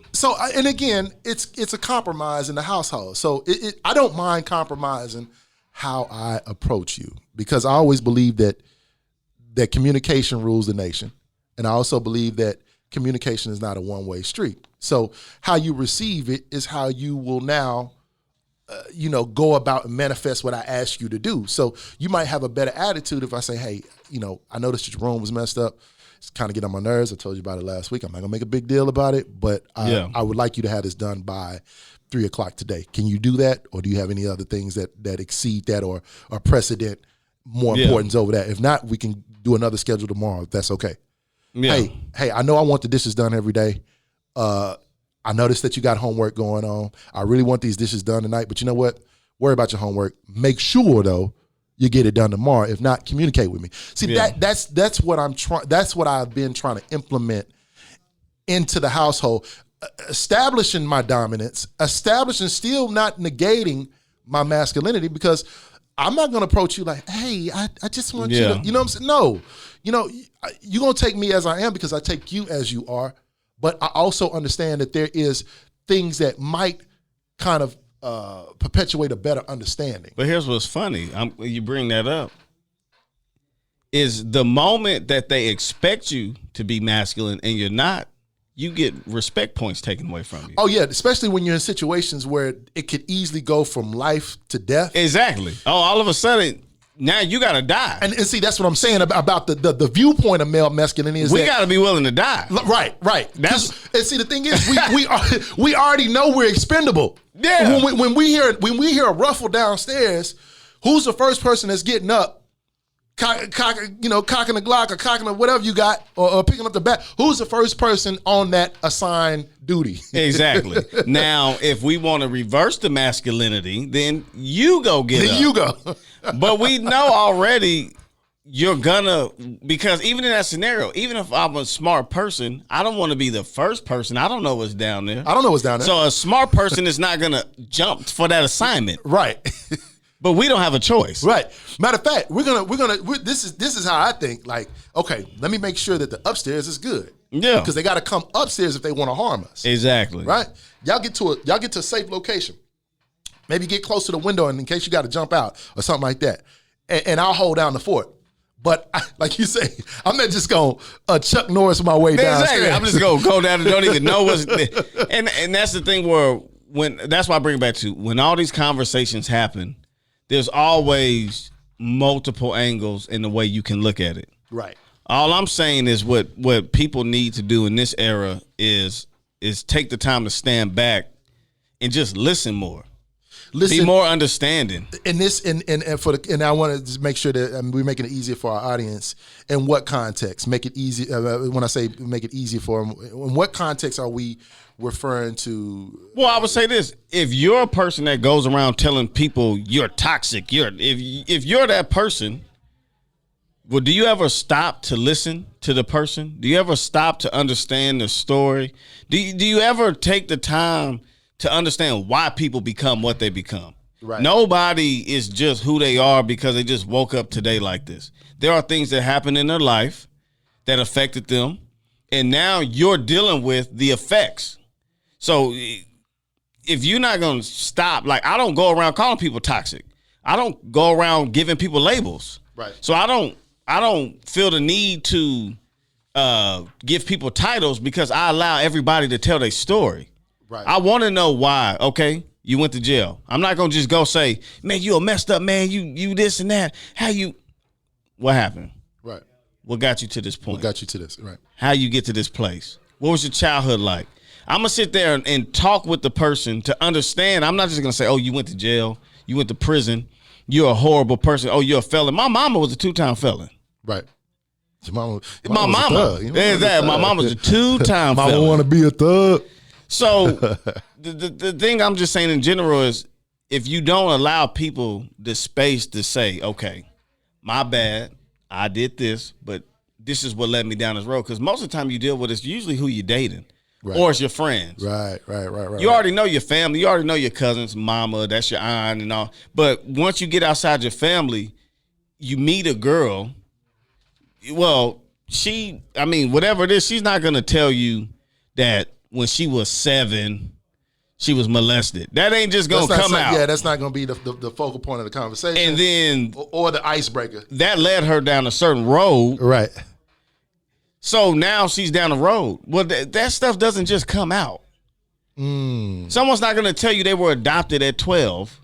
and again, it's a compromise in the household. So I don't mind compromising how I approach you, because I always believe that communication rules the nation. And I also believe that communication is not a one-way street. So how you receive it is how you will now, go about and manifest what I ask you to do. So you might have a better attitude if I say, hey, I noticed your room was messed up. It's kind of getting on my nerves. I told you about it last week. I'm not gonna make a big deal about it, but I would like you to have this done by 3:00 today. Can you do that? Or do you have any other things that exceed that or are precedent more importance over that? If not, we can do another schedule tomorrow if that's okay. Yeah. Hey, I know I want the dishes done every day. I noticed that you got homework going on. I really want these dishes done tonight, but you know what? Worry about your homework. Make sure though you get it done tomorrow. If not, communicate with me. See, that's what I'm trying. That's what I've been trying to implement into the household, establishing my dominance, establishing, still not negating my masculinity, because I'm not going to approach you like, hey, I just want you to, you know what I'm saying? No, you're going to take me as I am because I take you as you are. But I also understand that there is things that might kind of perpetuate a better understanding. But here's what's funny. You bring that up. Is the moment that they expect you to be masculine and you're not, you get respect points taken away from you. Oh, yeah, especially when you're in situations where it could easily go from life to death. Exactly. Oh, all of a sudden, now you got to die. And see, that's what I'm saying about the viewpoint of male masculinity is we got to be willing to die. Right. And see, the thing is, we already know we're expendable. Yeah. When we hear a ruffle downstairs, who's the first person that's getting up? Cocking the Glock or cocking whatever you got, or picking up the bat. Who's the first person on that assigned duty? Exactly. Now, if we want to reverse the masculinity, then you go get up. You go. But we know already you're gonna, because even in that scenario, even if I'm a smart person, I don't want to be the first person. I don't know what's down there. So a smart person is not gonna jump for that assignment. Right. But we don't have a choice. Right. Matter of fact, this is how I think. Like, okay, let me make sure that the upstairs is good. Yeah. Because they got to come upstairs if they want to harm us. Exactly. Right. Y'all get to a safe location. Maybe get close to the window, and in case you got to jump out or something like that. And I'll hold down the fort. But like you say, I'm not just going to Chuck Norris my way downstairs. Exactly. I'm just going to go down and don't even know what's there. And that's the thing where that's why I bring it back to when all these conversations happen. There's always multiple angles in the way you can look at it. Right. All I'm saying is what people need to do in this era is take the time to stand back and just listen more. Be more understanding. And I want to just make sure that we're making it easier for our audience. In what context? Make it easy. When I say make it easier for them, in what context are we referring to? Well, I would say this: if you're a person that goes around telling people you're toxic, if you're that person, well, do you ever stop to listen to the person? Do you ever stop to understand the story? Do you ever take the time to understand why people become what they become? Right. Nobody is just who they are because they just woke up today like this. There are things that happened in their life that affected them, and now you're dealing with the effects. So if you're not going to stop, like I don't go around calling people toxic. I don't go around giving people labels. Right. So I don't feel the need to give people titles because I allow everybody to tell their story. Right. I want to know why. Okay, you went to jail. I'm not gonna just go say, man, you a messed up man. You this and that. What happened? Right. What got you to this point? What got you to this? Right. How you get to this place? What was your childhood like? I'm gonna sit there and talk with the person to understand. I'm not just gonna say, oh, you went to jail. You went to prison. You're a horrible person. Oh, you're a felon. My mama was a 2-time felon. Right. My mama. My mama was a 2-time felon. Mama want to be a thug. So the thing I'm just saying in general is if you don't allow people the space to say, okay, my bad, I did this, but this is what led me down this road. Because most of the time you deal with it's usually who you're dating or it's your friends. Right. You already know your family. You already know your cousins, mama, that's your aunt and all. But once you get outside your family, you meet a girl. Well, whatever it is, she's not going to tell you that when she was 7, she was molested. That ain't just going to come out. Yeah, that's not going to be the focal point of the conversation. And then... Or the icebreaker. That led her down a certain road. Right. So now she's down the road. Well, that stuff doesn't just come out. Someone's not going to tell you they were adopted at 12,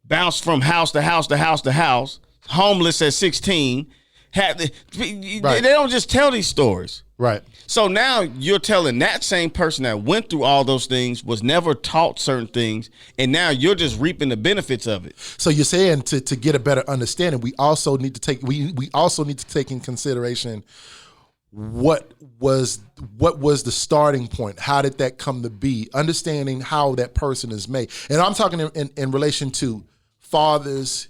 bounced from house to house to house to house, homeless at 16. They don't just tell these stories. Right. So now you're telling that same person that went through all those things, was never taught certain things, and now you're just reaping the benefits of it. So you're saying to get a better understanding, we also need to take in consideration what was the starting point? How did that come to be? Understanding how that person is made. And I'm talking in relation to fathers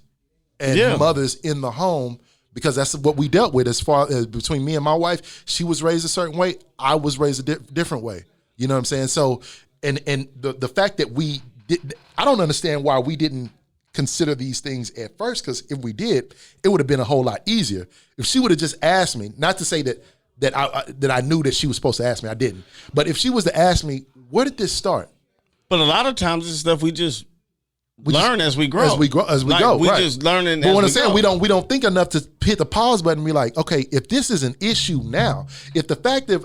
and mothers in the home, because that's what we dealt with as far as between me and my wife. She was raised a certain way. I was raised a different way. You know what I'm saying? So, and the fact that we did, I don't understand why we didn't consider these things at first, because if we did, it would have been a whole lot easier. If she would have just asked me, not to say that I knew that she was supposed to ask me, I didn't. But if she was to ask me, where did this start? But a lot of times it's stuff we just learn as we grow. As we go. We right. just learning. But what I'm saying, we don't think enough to hit the pause button and be like, okay, if this is an issue now, if the fact that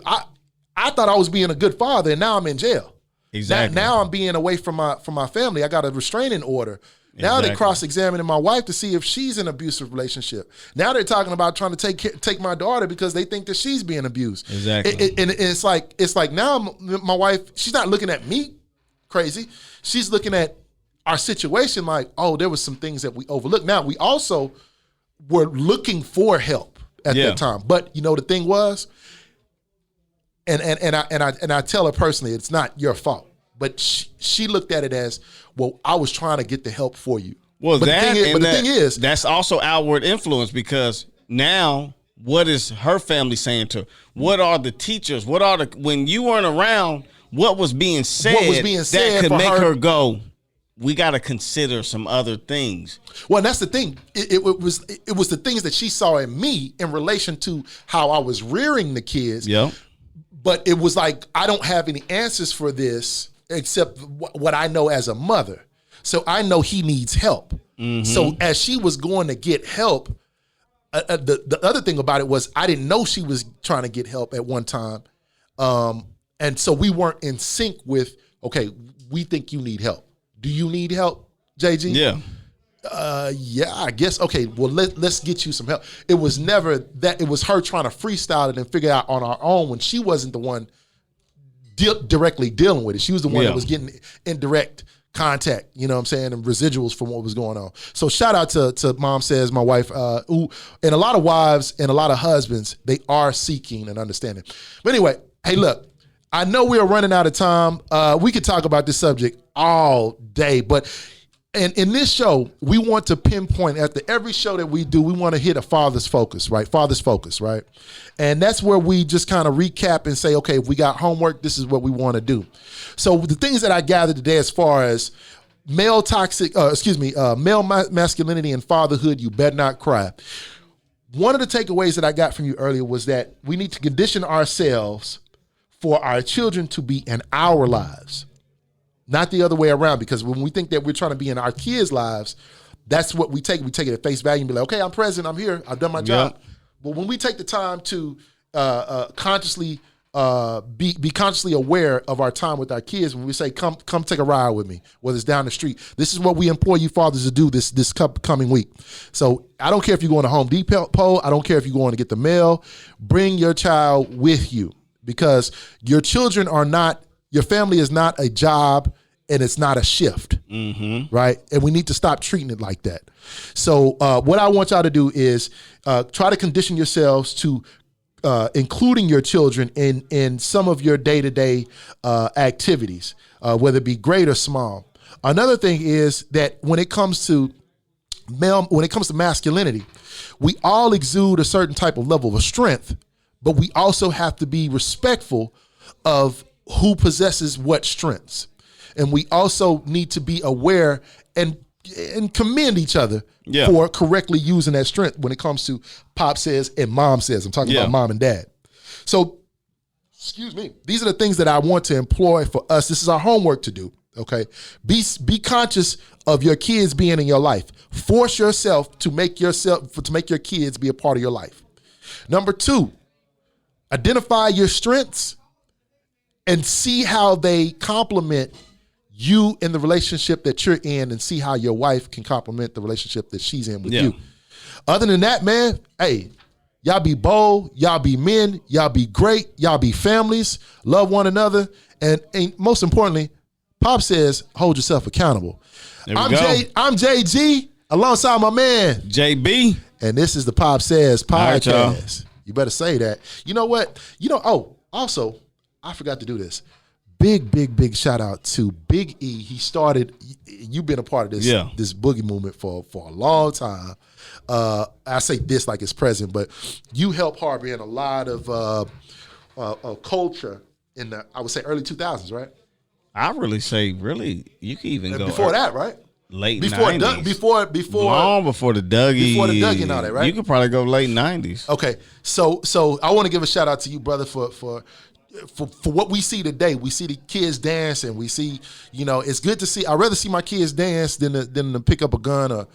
I thought I was being a good father and now I'm in jail. Exactly. Now I'm being away from my family. I got a restraining order. Now they're cross-examining my wife to see if she's in an abusive relationship. Now they're talking about trying to take my daughter because they think that she's being abused. Exactly. And it's like now my wife, she's not looking at me crazy. She's looking at our situation like, oh, there was some things that we overlooked. Now, we also were looking for help at that time. But, you know, the thing was, and I tell her personally, it's not your fault. But she looked at it as, well, I was trying to get the help for you. Well, but the thing is, that's also outward influence, because now what is her family saying to her? What are the teachers? When you weren't around, what was being said that could make her go, we got to consider some other things. Well, and that's the thing. It was the things that she saw in me in relation to how I was rearing the kids. Yeah. But it was like, I don't have any answers for this except what I know as a mother. So I know he needs help. Mm-hmm. So as she was going to get help, the other thing about it was I didn't know she was trying to get help at one time. And so we weren't in sync with, okay, we think you need help. Do you need help, JG? Yeah. Yeah, I guess. Okay, well, let's get you some help. It was never that. It was her trying to freestyle it and figure out on our own when she wasn't the one directly dealing with it. She was the one that was getting indirect contact, you know what I'm saying, and residuals from what was going on. So shout out to Mom Says, my wife, who, and a lot of wives and a lot of husbands, they are seeking and understanding. But anyway, hey, look, I know we are running out of time. We could talk about this subject all day, but in this show, we want to pinpoint, after every show that we do, we want to hit a father's focus, right? Father's focus, right? And that's where we just kind of recap and say, okay, if we got homework, this is what we want to do. So the things that I gathered today as far as male masculinity and fatherhood, you better not cry. One of the takeaways that I got from you earlier was that we need to condition ourselves for our children to be in our lives, not the other way around. Because when we think that we're trying to be in our kids' lives, that's what we take. We take it at face value and be like, okay, I'm present, I'm here, I've done my job. But when we take the time to consciously be consciously aware of our time with our kids, when we say, come take a ride with me, whether it's down the street, this is what we implore you fathers to do this coming week. So I don't care if you're going to Home Depot, I don't care if you're going to get the mail, bring your child with you, because your children are not, your family is not a job and it's not a shift, right? And we need to stop treating it like that. So what I want y'all to do is try to condition yourselves to including your children in some of your day-to-day activities, whether it be great or small. Another thing is that when it comes to masculinity, we all exude a certain type of level of strength, but we also have to be respectful of who possesses what strengths. And we also need to be aware and commend each other for correctly using that strength when it comes to pop says and mom says. I'm talking about mom and dad. So, excuse me, these are the things that I want to employ for us. This is our homework to do, okay? Be conscious of your kids being in your life. Force yourself to make your kids be a part of your life. Number 2, identify your strengths and see how they complement you in the relationship that you're in, and see how your wife can complement the relationship that she's in with you. Other than that, man, hey, y'all be bold, y'all be men, y'all be great, y'all be families, love one another, and most importantly, Pop says, hold yourself accountable. I'm Jai-Ghee, alongside my man JB, and this is the Pop Says podcast. Right, you better say that. You know what? Also, I forgot to do this. Big shout out to Big E. He started. You've been a part of this boogie movement for a long time. I say this like it's present, but you helped harbor in a lot of culture in the, I would say, early 2000s, right? I really say you can even go before that, right? Late 90s. Before long before the Dougie. Before the Dougie and all that, right? You could probably go late 90s. Okay, so I want to give a shout out to you, brother, for what we see today. We see the kids dancing. We see, it's good to see. I'd rather see my kids dance than to pick up a gun or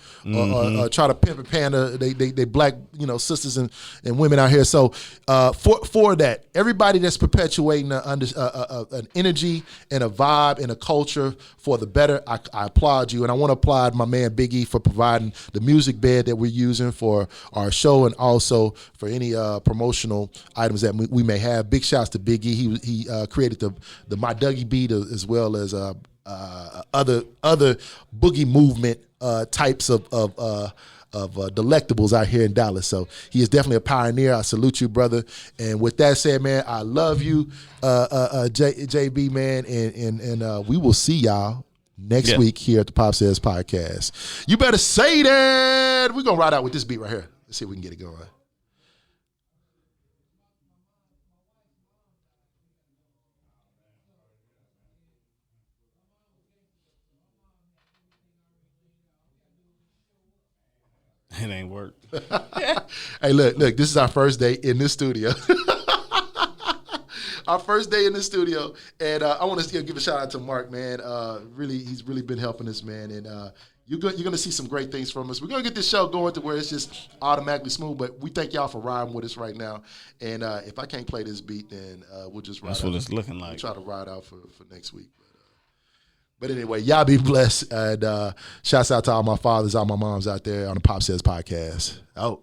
try to pimp and pander they black sisters and women out here. So for that, everybody that's perpetuating an energy and a vibe and a culture for the better, I applaud you, and I want to applaud my man Big E for providing the music bed that we're using for our show, and also for any promotional items that we may have. Big shouts to Big E. He created the My Dougie beat, as well as other boogie movement types of delectables out here in Dallas. So he is definitely a pioneer. I salute you, brother. And with that said, man, I love you, JB, man, and we will see y'all next week here at the Pop Says podcast. You better say that. We're gonna ride out with this beat right here. Let's see if we can get it going. It ain't work. Hey, look, this is our first day in this studio. Our first day in the studio, and I want to give a shout out to Mark, man. He's really been helping us, man, and you're going to see some great things from us. We're going to get this show going to where it's just automatically smooth, but we thank y'all for riding with us right now. And if I can't play this beat, then we'll just ride. That's what it's looking like. We'll try to ride out for next week. But anyway, y'all be blessed, and shouts out to all my fathers, all my moms out there on the Pop Says podcast. Out.